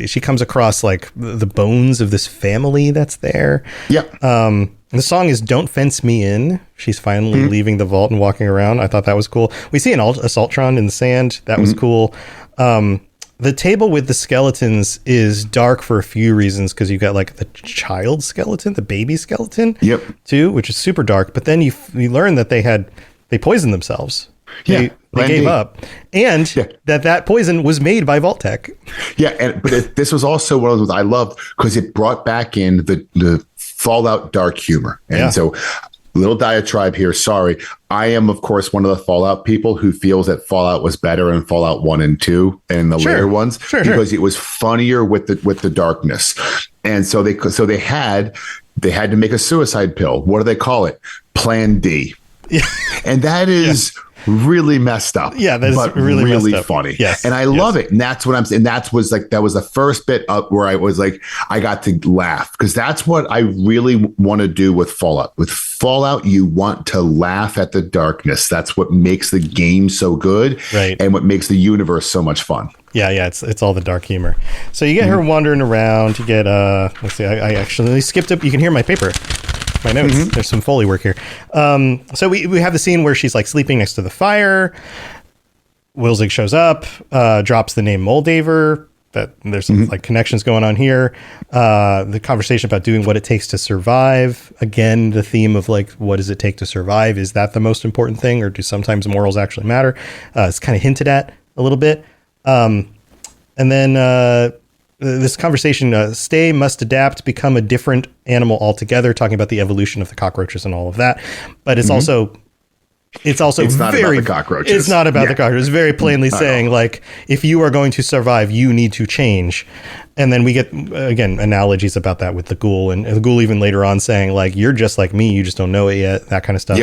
B: she comes across like the bones of this family that's there. The song is "Don't Fence Me In." She's finally leaving the vault and walking around. I thought that was cool. We see an Assaultron in the sand. That was cool. The table with the skeletons is dark for a few reasons, because you've got like the child skeleton, the baby skeleton too, which is super dark. But then you learn that they poisoned themselves. They gave up, and that poison was made by Vault-Tec.
C: But this was also one of those I loved because it brought back in the Fallout dark humor. And so, little diatribe here. Sorry, I am of course one of the Fallout people who feels that Fallout was better in Fallout 1 and 2 and the later ones because it was funnier with the darkness. And so they had to make a suicide pill. What do they call it? Plan D. And that is really messed up.
B: Yeah, that is really
C: funny.
B: Yes,
C: and I love it. And that's what I'm saying. That was the first bit up where I was like, I got to laugh because that's what I really want to do with Fallout. With Fallout, you want to laugh at the darkness. That's what makes the game so good,
B: right? And
C: what makes the universe so much fun.
B: Yeah, it's all the dark humor. So you get her wandering around. You get let's see, I actually skipped up. You can hear my paper. My notes. There's some Foley work here. So we have the scene where she's like sleeping next to the fire. Wilzig shows up, drops the name Moldaver. That there's some like connections going on here. The conversation about doing what it takes to survive. Again, the theme of like, what does it take to survive? Is that the most important thing, or do sometimes morals actually matter? It's kind of hinted at a little bit. And then this conversation, stay, must adapt, become a different animal altogether, talking about the evolution of the cockroaches and all of that. But it's also it's not
C: about the cockroaches.
B: It's not about the cockroaches. Very plainly saying, like, if you are going to survive, you need to change. And then we get, again, analogies about that with the ghoul, and the ghoul even later on saying, like, you're just like me, you just don't know it yet, that kind of stuff.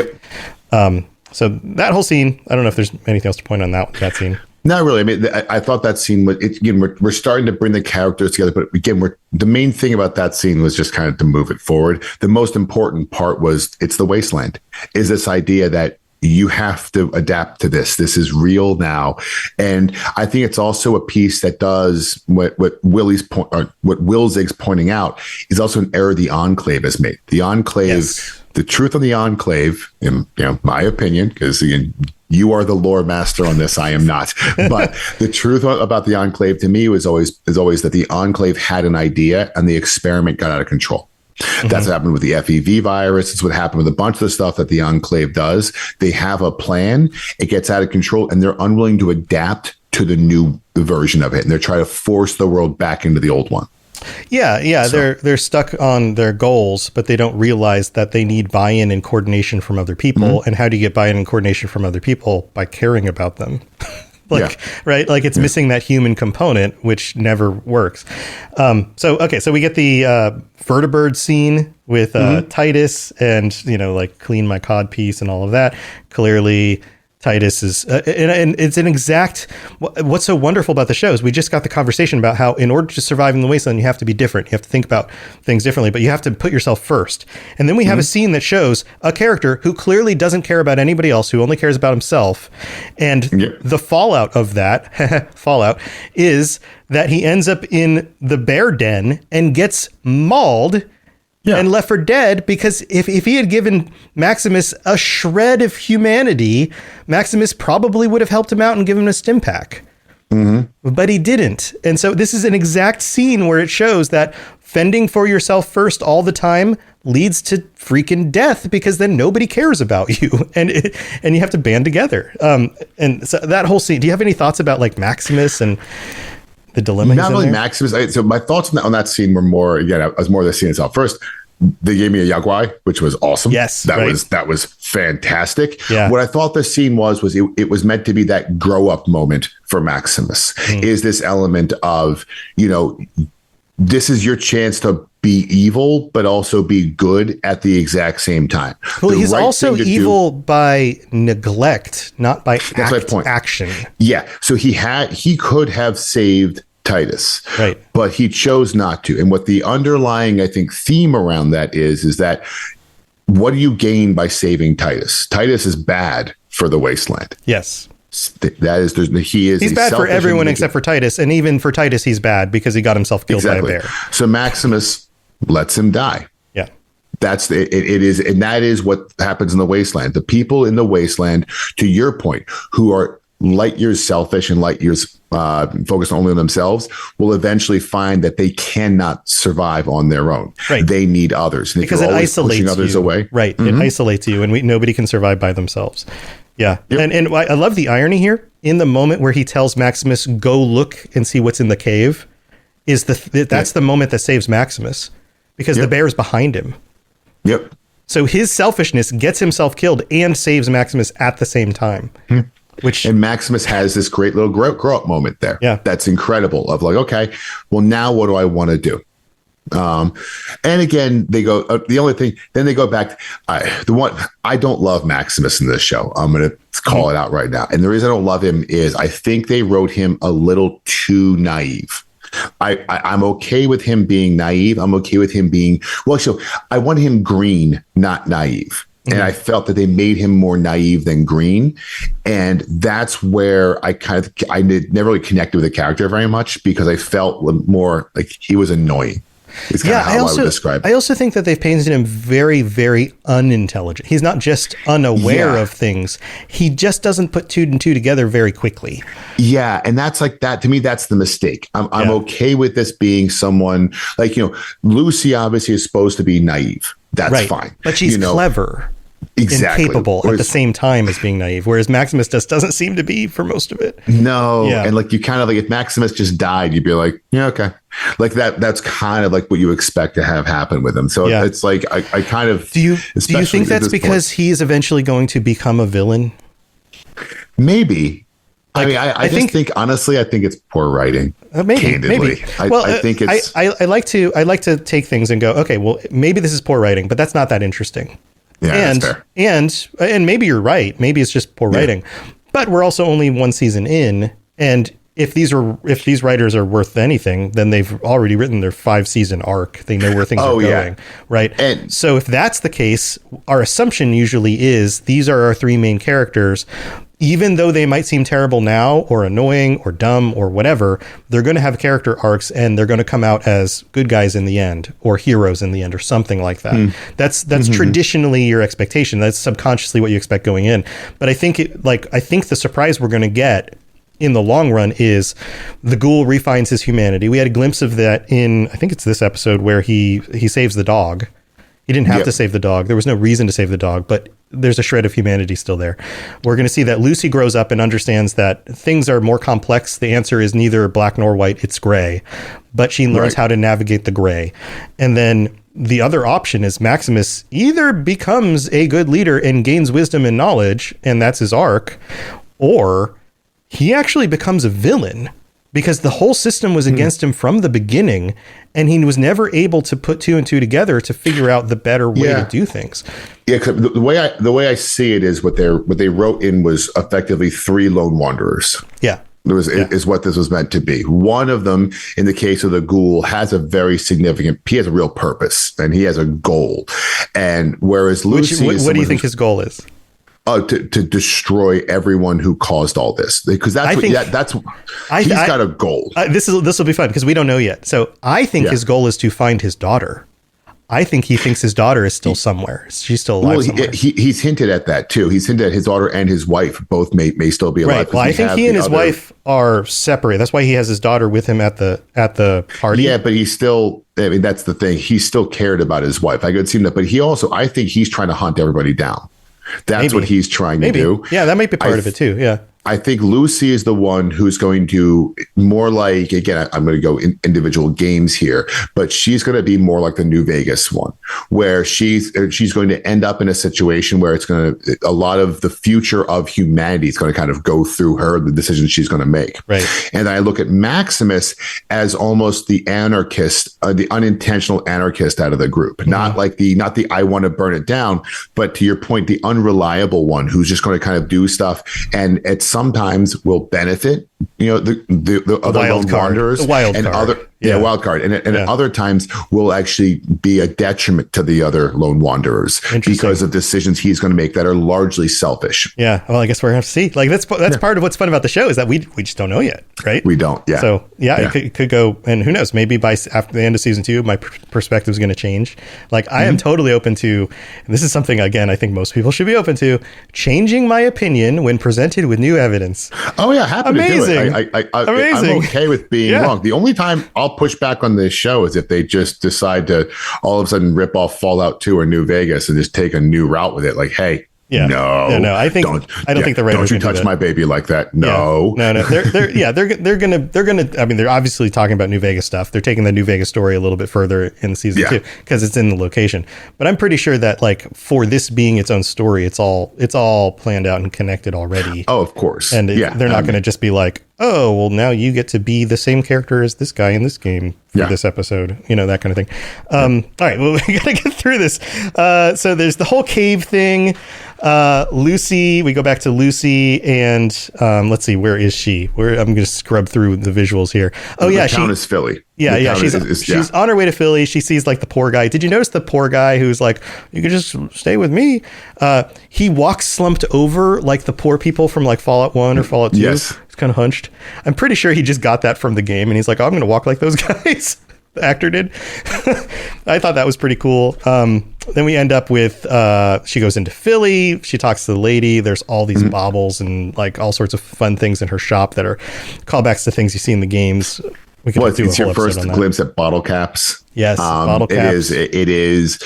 B: So that whole scene, I don't know if there's anything else to point on that scene.
C: Not really. I mean, I thought that scene was, again, we're starting to bring the characters together, but again, the main thing about that scene was just kind of to move it forward. The most important part was it's the wasteland, is this idea that you have to adapt to this. This is real now. And I think it's also a piece that does what Wilzig's pointing out is also an error the Enclave has made. The Enclave, the truth of the Enclave, in my opinion, because you are the lore master on this, I am not. But the truth about the Enclave to me is always that the Enclave had an idea and the experiment got out of control. That's what happened with the FEV virus. It's what happened with a bunch of the stuff that the Enclave does. They have a plan. It gets out of control, and they're unwilling to adapt to the new version of it. And they're trying to force the world back into the old one. Yeah.
B: So, they're stuck on their goals, but they don't realize that they need buy-in and coordination from other people. And how do you get buy-in and coordination from other people? By caring about them. Right? Like it's missing that human component, which never works. So we get the vertibird scene with Titus and, like clean my cod piece and all of that. Clearly, Titus is, and it's an exact, what's so wonderful about the show is we just got the conversation about how in order to survive in the wasteland, you have to be different. You have to think about things differently, but you have to put yourself first. And then we have a scene that shows a character who clearly doesn't care about anybody else, who only cares about himself. And the fallout of that, is that he ends up in the bear den and gets mauled and left for dead, because if he had given Maximus a shred of humanity, Maximus probably would have helped him out and given him a stim pack. But he didn't. And so this is an exact scene where it shows that fending for yourself first all the time leads to freaking death, because then nobody cares about you, and you have to band together. And so that whole scene, do you have any thoughts about like Maximus and the dilemma?
C: Not really Maximus. So my thoughts on that scene were more, again, I was more the scene itself. First, they gave me a Yaguai, which was awesome.
B: Yes,
C: that was fantastic.
B: Yeah.
C: What I thought the scene was it was meant to be that grow up moment for Maximus. Is this element of, this is your chance to be evil, but also be good at the exact same time.
B: Well, he's also evil by neglect, not by action.
C: Yeah. So he could have saved Titus,
B: right?
C: But he chose not to. And what the underlying, I think, theme around that is that what do you gain by saving Titus? Titus is bad for the wasteland.
B: Yes.
C: He's
B: bad for everyone except for Titus, and even for Titus he's bad because he got himself killed by a bear.
C: So Maximus lets him die.
B: Yeah.
C: That's it is, and that is what happens in the wasteland. The people in the wasteland, to your point, who are light years selfish and light years focused only on themselves, will eventually find that they cannot survive on their own.
B: Right.
C: They need others. And
B: because it isolates others
C: away.
B: Right. It isolates you, and nobody can survive by themselves. Yeah. Yep. And I love the irony here. In the moment where he tells Maximus, go look and see what's in the cave, that's the moment that saves Maximus, because the bear's behind him.
C: Yep.
B: So his selfishness gets himself killed and saves Maximus at the same time.
C: And Maximus has this great little grow up moment there.
B: Yeah.
C: That's incredible, of like, okay, well, now what do I want to do? And again, they go, the only thing, then they go back. I don't love Maximus in this show. I'm going to call it out right now. And the reason I don't love him is I think they wrote him a little too naive. I'm okay with him being naive. I'm okay with him being, I want him green, not naive. And I felt that they made him more naive than green. And that's where I never really connected with the character very much, because I felt more like he was annoying. It's kind of how I would describe it.
B: I also think that they've painted him very, very unintelligent. He's not just unaware of things. He just doesn't put two and two together very quickly.
C: Yeah. And that's like that. To me, that's the mistake. I'm okay with this being someone like, Lucy obviously is supposed to be naive. That's fine.
B: But she's clever.
C: Exactly.
B: And capable at the same time as being naive, whereas Maximus just doesn't seem to be for most of it.
C: No. Yeah. And like, you kind of like, if Maximus just died, you'd be like, yeah, okay. Like that's kind of like what you expect to have happen with him. So it's like, I kind of,
B: do you think that's because he's eventually going to become a villain?
C: Maybe. I think honestly, I think it's poor writing.
B: Maybe.
C: I think it's.
B: I like to take things and go, okay, well, maybe this is poor writing, but that's not that interesting.
C: Yeah, that's fair.
B: And maybe you're right. Maybe it's just poor writing. But we're also only one season in, and if these writers are worth anything, then they've already written their 5-season arc. They know where things are going, right? And so if that's the case, our assumption usually is these are our 3 main characters. Even though they might seem terrible now, or annoying, or dumb, or whatever, they're going to have character arcs, and they're going to come out as good guys in the end, or heroes in the end, or something like that. That's traditionally your expectation. That's subconsciously what you expect going in. But I think the surprise we're going to get in the long run is the ghoul refines his humanity. We had a glimpse of that in, I think it's this episode, where he saves the dog. He didn't have to save the dog. There was no reason to save the dog, but there's a shred of humanity still there. We're going to see that Lucy grows up and understands that things are more complex. The answer is neither black nor white, it's gray. But she learns how to navigate the gray. And then the other option is Maximus either becomes a good leader and gains wisdom and knowledge, and that's his arc, or he actually becomes a villain, because the whole system was against him from the beginning, and he was never able to put 2 and 2 together to figure out the better way to do things.
C: Yeah, the way I see it is what they wrote in was effectively 3 lone wanderers.
B: Yeah.
C: Is what this was meant to be. One of them, in the case of the ghoul, has a very significant. He has a real purpose, and he has a goal. And whereas Lucy,
B: what do you think his goal is?
C: To destroy everyone who caused all this, because he's got a goal.
B: This will be fun because we don't know yet. So I think his goal is to find his daughter. I think he thinks his daughter is still somewhere. She's still alive somewhere.
C: He's hinted at that too. He's hinted at his daughter and his wife both may still be alive.
B: Right. Well, I think he and his wife are separate. That's why he has his daughter with him at the party.
C: Yeah, but he's still. I mean, that's the thing. He still cared about his wife. I could see that, but I think he's trying to hunt everybody down. That's what he's trying to do.
B: Yeah, that might be part of it too. Yeah.
C: I think Lucy is the one who's going to more like, again, I'm going to go individual games here, but she's going to be more like the New Vegas one, where she's going to end up in a situation where it's going to, a lot of the future of humanity is going to kind of go through her, the decisions she's going to make.
B: Right.
C: And I look at Maximus as almost the anarchist, the unintentional anarchist out of the group, not the I want to burn it down, but to your point, the unreliable one who's just going to kind of do stuff and sometimes will benefit, the other lone wanderers,
B: the wild
C: and
B: card.
C: Wild card, and other times will actually be a detriment to the other lone wanderers because of decisions he's going to make that are largely selfish.
B: Yeah, well, I guess we're going to have to see. Like that's part of what's fun about the show is that we just don't know yet, right?
C: We don't. Yeah.
B: So it could go, and who knows? Maybe after the end of season 2, my perspective is going to change. Like I am totally open to, and this is something again I think most people should be open to, changing my opinion when presented with new evidence.
C: Oh yeah, happy
B: Amazing.
C: to do it. I'm okay with being wrong. The only time I'll push back on this show is if they just decide to all of a sudden rip off Fallout 2 or New Vegas and just take a new route with it. Like, hey, no. I don't think the writers don't you touch my baby like that. No.
B: They're gonna. I mean, they're obviously talking about New Vegas stuff. They're taking the New Vegas story a little bit further in season 2 because it's in the location. But I'm pretty sure that like for this being its own story, it's all planned out and connected already.
C: Oh, of course.
B: And they're not going to just be like, oh, well, now you get to be the same character as this guy in this game for this episode, that kind of thing. All right, well, we got to get through this. So there's the whole cave thing. Lucy, we go back to Lucy, and let's see, where is she? I'm going to scrub through the visuals here. Oh,
C: the town is Philly.
B: Yeah, she's on her way to Philly. She sees like the poor guy. Did you notice the poor guy who's like, you can just stay with me? He walks slumped over like the poor people from like Fallout 1 or Fallout 2.
C: Yes.
B: He's kind of hunched. I'm pretty sure he just got that from the game and he's like, oh, I'm going to walk like those guys. The actor did. I thought that was pretty cool. Then we end up with, she goes into Philly. She talks to the lady. There's all these baubles and like all sorts of fun things in her shop that are callbacks to things you see in the games.
C: It's your first glimpse at bottle caps.
B: Yes, bottle caps.
C: It is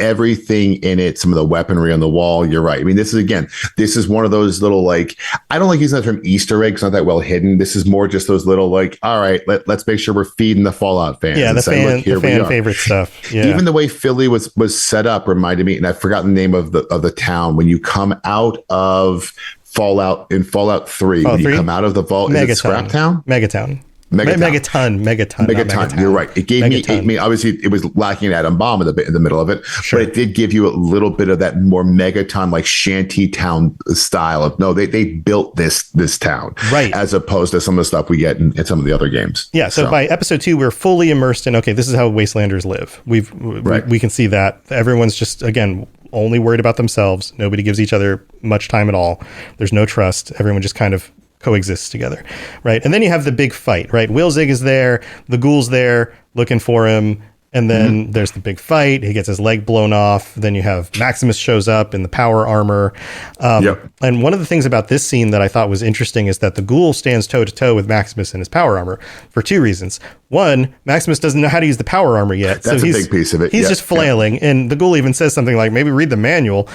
C: everything in it. Some of the weaponry on the wall. You're right. I mean, this is one of those little like, I don't like using that term Easter egg. It's not that well hidden. This is more just those little like, all right, let's make sure we're feeding the Fallout fans.
B: Yeah, the fan favorite stuff. Yeah.
C: Even the way Philly was set up reminded me, and I've forgotten the name of the town. When you come out of Fallout 3, when you come out of the vault, is it Scrap Town?
B: Megaton.
C: You're right. It gave me obviously it was lacking an atom bomb in the middle of it, but it did give you a little bit of that more Megaton like shanty town style of they built this town, right, as opposed to some of the stuff we get in some of the other games.
B: Yeah. So by episode 2, we're fully immersed in this is how Wastelanders live. We can see that everyone's just again only worried about themselves. Nobody gives each other much time at all. There's no trust. Everyone just kind of coexists together, right? And then you have the big fight, right? Wilzig is there, the ghoul's there looking for him, and then there's the big fight. He gets his leg blown off. Then you have Maximus shows up in the power armor. And one of the things about this scene that I thought was interesting is that the ghoul stands toe-to-toe with Maximus in his power armor for 2 reasons. One, Maximus doesn't know how to use the power armor yet.
C: That's a big piece of it.
B: He's just flailing. And the ghoul even says something like, maybe read the manual,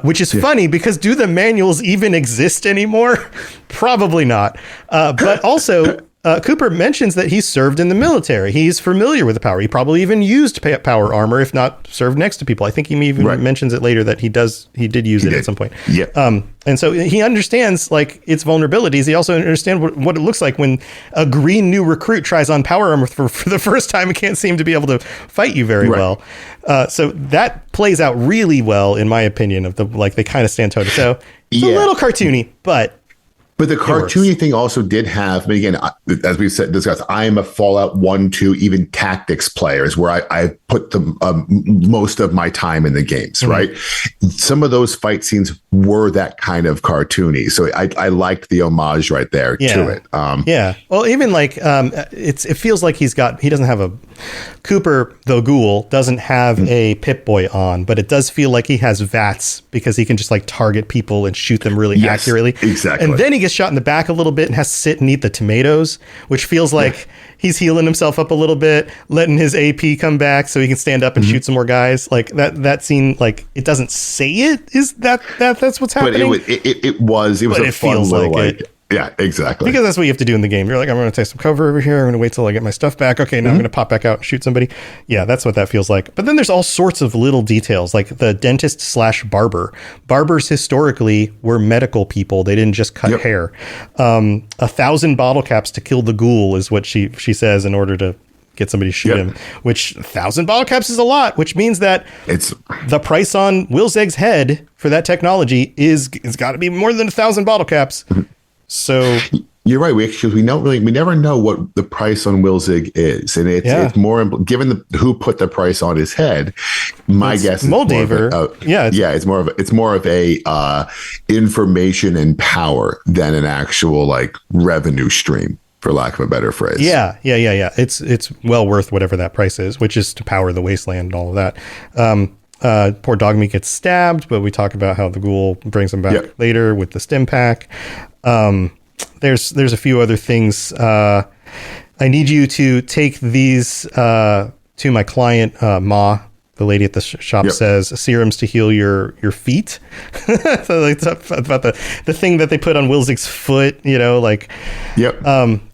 B: which is funny because do the manuals even exist anymore? Probably not. But also... Cooper mentions that he served in the military. He's familiar with the power. He probably even used power armor, if not served next to people. I think he even mentions it later that he did use it at some point.
C: Yeah.
B: And so he understands like its vulnerabilities. He also understands what it looks like when a green new recruit tries on power armor for the first time and can't seem to be able to fight you very well. So that plays out really well, in my opinion, of they kind of stand toe to toe. It's a little cartoony, but
C: But the cartoony thing also did have, but again, as we said, discussed, I am a Fallout 1, 2, even tactics player is where I put the most of my time in the games, right? Some of those fight scenes were that kind of cartoony. So I liked the homage right there to it.
B: Yeah. Well, even like it feels like he doesn't have a Cooper the Ghoul doesn't have a Pip-Boy on, but it does feel like he has VATS because he can just like target people and shoot them really accurately.
C: Exactly.
B: And then he gets shot in the back a little bit and has to sit and eat the tomatoes, which feels like he's healing himself up a little bit, letting his AP come back so he can stand up and shoot some more guys. Like that scene, like it doesn't say it is that's what's happening.
C: But it was a fun little like yeah, exactly.
B: Because that's what you have to do in the game. You're like, I'm going to take some cover over here. I'm going to wait till I get my stuff back. Okay, now I'm going to pop back out and shoot somebody. Yeah, that's what that feels like. But then there's all sorts of little details, like the dentist / barber. Barbers historically were medical people. They didn't just cut hair. 1,000 bottle caps to kill the ghoul is what she says in order to get somebody to shoot him, which 1,000 bottle caps is a lot, which means that it's the price on Wilzeg's head for that technology it's got to be more than 1,000 bottle caps. So
C: you're right. We never know what the price on Wilzig is, and it's more given who put the price on his head. My guess is
B: Moldaver.
C: It's more of a information and power than an actual like revenue stream, for lack of a better phrase.
B: Yeah. It's well worth whatever that price is, which is to power the wasteland and all of that. Poor Dogmeat gets stabbed, but we talk about how the ghoul brings him back later with the stim pack. There's a few other things. I need you to take these to my client, Ma. The lady at the shop says serums to heal your feet. So like about the thing that they put on Wilzig's foot,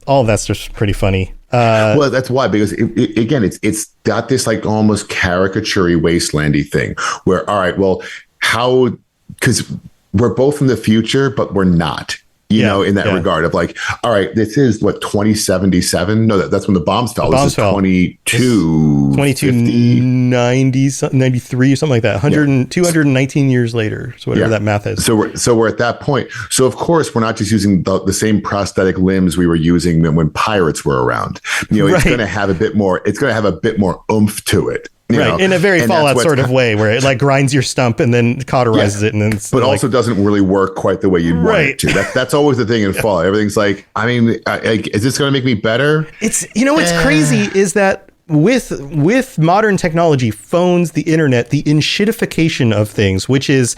B: all of that's just pretty funny.
C: Well, that's why, because it's got this like almost caricature-y wastelandy thing where, all right, well, because we're both in the future, but we're not. In that regard of like, all right, this is what 2077. No, that's when the bombs fell. This is
B: 2290, 93 or something like that. 219 years later. So whatever that math is.
C: So we're at that point. So of course we're not just using the same prosthetic limbs we were using when pirates were around. It's going to have a bit more. It's going to have a bit more oomph to it.
B: In a very Fallout sort of way where it like grinds your stump and then cauterizes it, and then
C: also doesn't really work quite the way you'd want it to. That's always the thing in Fallout. Everything's like, I mean, is this going to make me better?
B: It's what's crazy is that with modern technology, phones, the internet, the enshittification of things, which is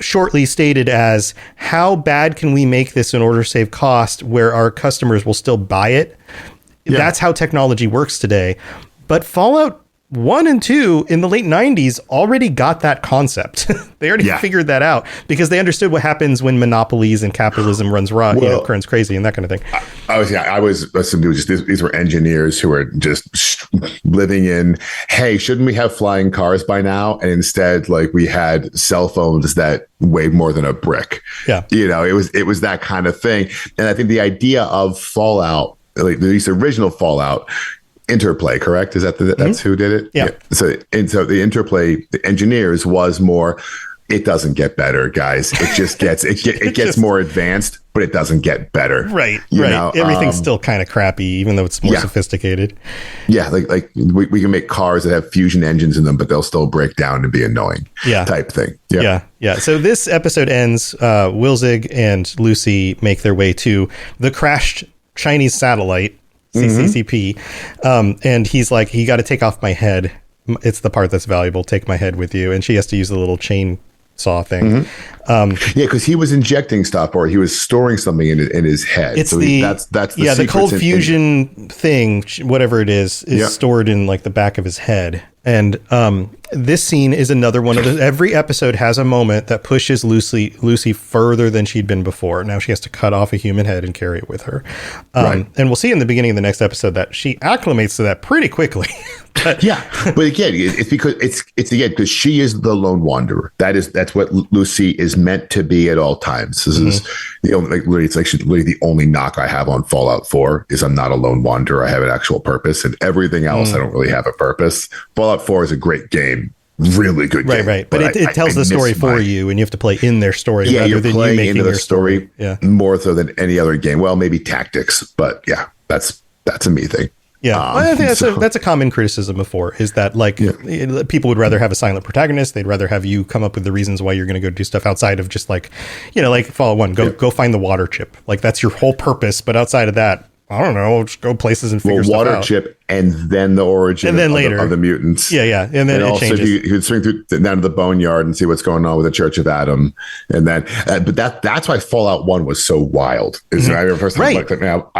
B: shortly stated as how bad can we make this in order to save cost where our customers will still buy it. That's how technology works today. But Fallout 1 and 2 in the late 90s already got that concept. They already figured that out because they understood what happens when monopolies and capitalism runs runs crazy and that kind of thing.
C: I was assuming these were engineers who were just living in, hey, shouldn't we have flying cars by now? And instead, like, we had cell phones that weighed more than a brick. Yeah. It was that kind of thing. And I think the idea of Fallout, like at least the original Fallout, Interplay, correct? Is that that's who did it?
B: Yeah.
C: So the Interplay, the engineers was more, it doesn't get better, guys. It just gets it gets more advanced, but it doesn't get better.
B: Right. Everything's still kind of crappy, even though it's more sophisticated.
C: Yeah, like we can make cars that have fusion engines in them, but they'll still break down and be annoying. Type thing.
B: Yeah. So this episode ends. Wilzig and Lucy make their way to the crashed Chinese satellite. CCCP. And he's like, you got to take off my head. It's the part that's valuable. Take my head with you. And she has to use the little chainsaw thing.
C: Because he was injecting stuff or he was storing something in his head.
B: It's
C: so that's
B: the cold fusion thing, whatever it is stored in like the back of his head. And this scene is another one of the. Every episode has a moment that pushes Lucy further than she'd been before. Now she has to cut off a human head and carry it with her. And we'll see in the beginning of the next episode that she acclimates to that pretty quickly.
C: But again, it's because she is the lone wanderer. That's what Lucy is meant to be at all times. This is literally the only knock I have on Fallout 4 is I'm not a lone wanderer. I have an actual purpose, and everything else I don't really have a purpose. Fallout 4 is a great game. really good game.
B: Right. But it tells the story for you, and you have to play in their story rather than you making your story. Yeah.
C: More so than any other game. Well, maybe Tactics, but yeah, that's a me thing.
B: Yeah, I think that's a common criticism before, is that people would rather have a silent protagonist. They'd rather have you come up with the reasons why you're going to go do stuff outside of just like Fallout 1, go find the water chip. Like that's your whole purpose. But outside of that, I don't know, just go places and figure stuff out.
C: Water chip and then the origin
B: and then later
C: of the mutants.
B: Yeah. And then it
C: also
B: changes.
C: you could swing through down to the boneyard and see what's going on with the Church of Adam. And then, but that's why Fallout 1 was so wild. Is I remember first time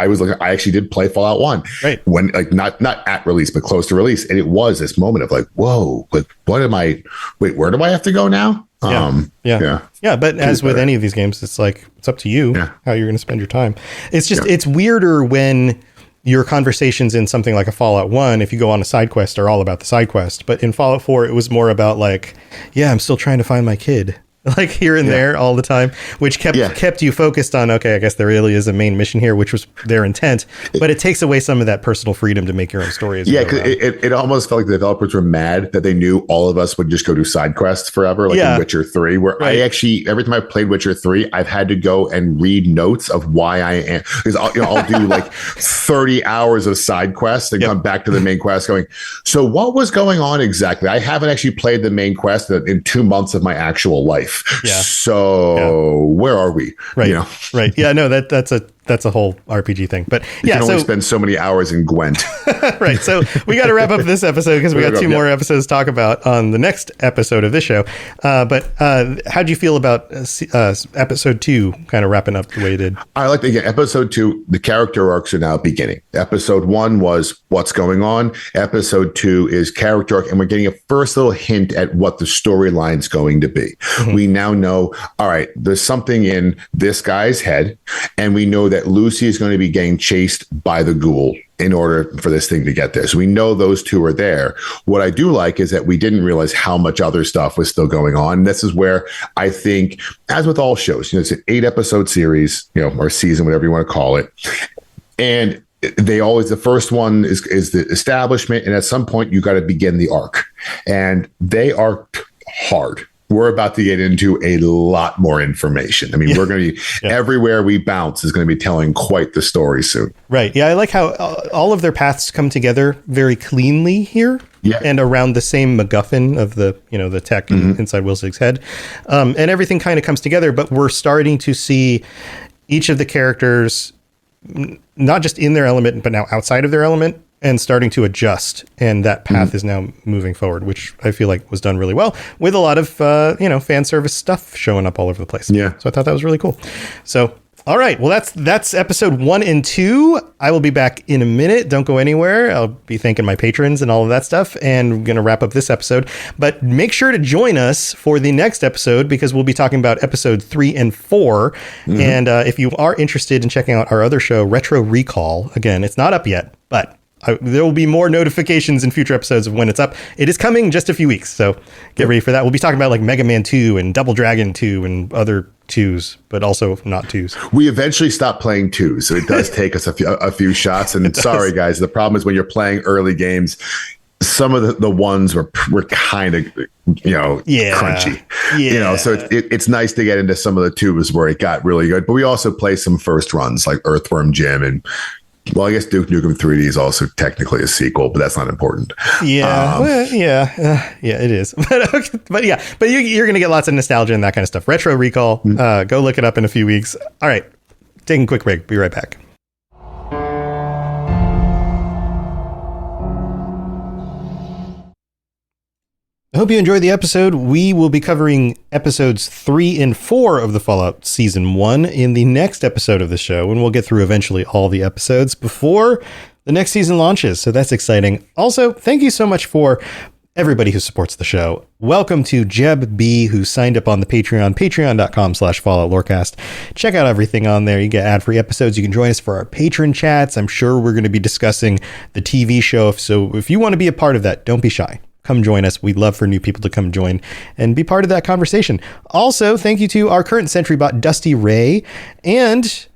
C: I actually did play Fallout 1. Right. When not at release, but close to release. And it was this moment of like, whoa, like where do I have to go now?
B: Yeah. But as with any of these games, it's like, it's up to you how you're going to spend your time. It's just, it's weirder when your conversations in something like a Fallout 1, if you go on a side quest, are all about the side quest. But in Fallout 4, it was more about like, I'm still trying to find my kid. Like here and there all the time, which kept you focused on, okay, I guess there really is a main mission here, which was their intent, but it takes away some of that personal freedom to make your own story.
C: Because it almost felt like the developers were mad that they knew all of us would just go do side quests forever, like in Witcher 3, where I actually, every time I played Witcher 3, I've had to go and read notes of why I am, because I'll do like 30 hours of side quests and come back to the main quest going, so what was going on exactly? I haven't actually played the main quest in 2 months of my actual life.
B: Yeah.
C: So where are we?
B: Right. Right. Yeah. No, that's a whole RPG thing. But
C: you can only spend so many hours in Gwent.
B: Right. So we got to wrap up this episode because we got two more episodes to talk about on the next episode of this show. But how do you feel about episode 2 kind of wrapping up the way it did?
C: I like episode 2. The character arcs are now beginning. Episode 1 was what's going on. Episode 2 is character arc, and we're getting a first little hint at what the storyline's going to be. We now know, all right, there's something in this guy's head, and we know that Lucy is going to be getting chased by the ghoul in order for this thing to get there. So we know those two are there. What I do like is that we didn't realize how much other stuff was still going on. This is where I think, as with all shows, it's an 8-episode series, or season, whatever you want to call it. And the first one is the establishment. And at some point you got to begin the arc, and they are hard. We're about to get into a lot more information. I mean, we're going to be everywhere we bounce is going to be telling quite the story soon. Right.
B: Yeah. I like how all of their paths come together very cleanly here. Yeah. And around the same MacGuffin of the tech inside Wilsig's head. And everything kind of comes together, but we're starting to see each of the characters, not just in their element, but now outside of their element, and starting to adjust, and that path is now moving forward, which I feel like was done really well, with a lot of fan service stuff showing up all over the place. Yeah, so I thought that was really cool. So, all right, well that's episode 1 and 2. I will be back in a minute. Don't go anywhere. I'll be thanking my patrons and all of that stuff, and I'm gonna wrap up this episode. But make sure to join us for the next episode, because we'll be talking about episode 3 and 4. And if you are interested in checking out our other show, Retro Recall, again, it's not up yet, but there will be more notifications in future episodes of when it's up. It is coming just a few weeks, so get ready for that. We'll be talking about like Mega Man 2 and Double Dragon 2 and other 2s, but also not 2s.
C: We eventually stopped playing 2s, so it does take us a few shots. And sorry, guys, the problem is when you're playing early games, some of the ones were kind of crunchy. So it's nice to get into some of the 2s where it got really good. But we also play some first runs like Earthworm Jim and. Well, I guess Duke Nukem 3D is also technically a sequel, but that's not important.
B: Yeah, it is. But you're going to get lots of nostalgia and that kind of stuff. Retro Recall, go look it up in a few weeks. All right, taking a quick break. Be right back. I hope you enjoyed the episode. We will be covering episodes 3 and 4 of the Fallout Season 1 in the next episode of the show, and we'll get through eventually all the episodes before the next season launches, so that's exciting. Also, thank you so much for everybody who supports the show. Welcome to Jeb B, who signed up on the Patreon, patreon.com/Fallout Lorecast. Check out everything on there. You get ad-free episodes. You can join us for our patron chats. I'm sure we're going to be discussing the TV show, so if you want to be a part of that, don't be shy. Come join us. We'd love for new people to come join and be part of that conversation. Also, thank you to our current Sentry bot, Dusty Ray. And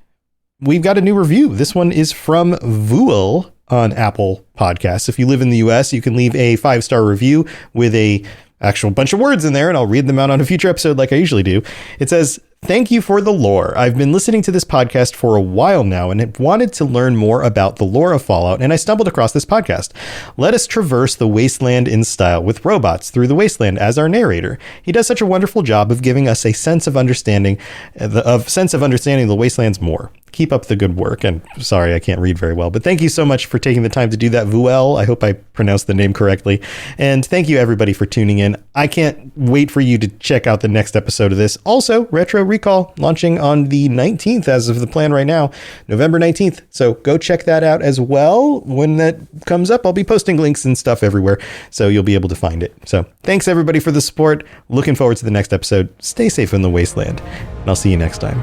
B: we've got a new review. This one is from Vuel on Apple Podcasts. If you live in the US, you can leave a 5-star review with a actual bunch of words in there, and I'll read them out on a future episode like I usually do. It says, "Thank you for the lore. I've been listening to this podcast for a while now and have wanted to learn more about the lore of Fallout, and I stumbled across this podcast. Let us traverse the wasteland in style with robots through the wasteland as our narrator. He does such a wonderful job of giving us a sense of understanding the wastelands more. Keep up the good work." And sorry, I can't read very well, but thank you so much for taking the time to do that, Vuel. I hope I pronounced the name correctly. And thank you everybody for tuning in. I can't wait for you to check out the next episode of this. Also, Retro Recall launching on the 19th as of the plan right now, November 19th. So go check that out as well. When that comes up, I'll be posting links and stuff everywhere, so you'll be able to find it. So thanks everybody for the support. Looking forward to the next episode. Stay safe in the wasteland, and I'll see you next time.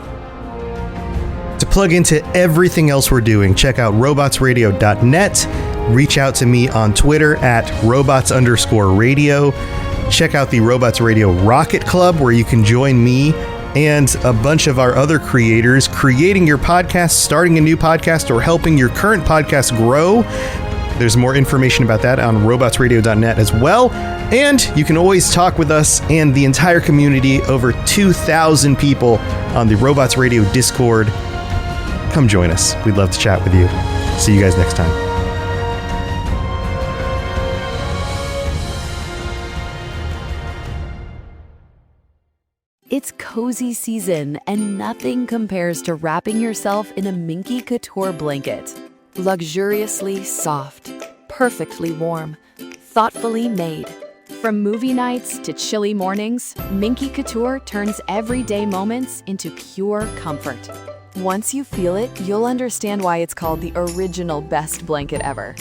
B: To plug into everything else we're doing, check out robotsradio.net. Reach out to me on Twitter at robots_radio. Check out the Robots Radio Rocket Club, where you can join me and a bunch of our other creators creating your podcast, starting a new podcast, or helping your current podcast grow. There's more information about that on robotsradio.net as well. And you can always talk with us and the entire community, over 2,000 people on the Robots Radio Discord. Come join us. We'd love to chat with you. See you guys next time.
A: It's cozy season, and nothing compares to wrapping yourself in a Minky Couture blanket. Luxuriously soft, perfectly warm, thoughtfully made. From movie nights to chilly mornings, Minky Couture turns everyday moments into pure comfort. Once you feel it, you'll understand why it's called the original best blanket ever.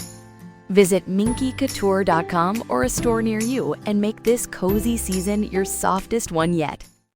A: Visit minkycouture.com or a store near you and make this cozy season your softest one yet.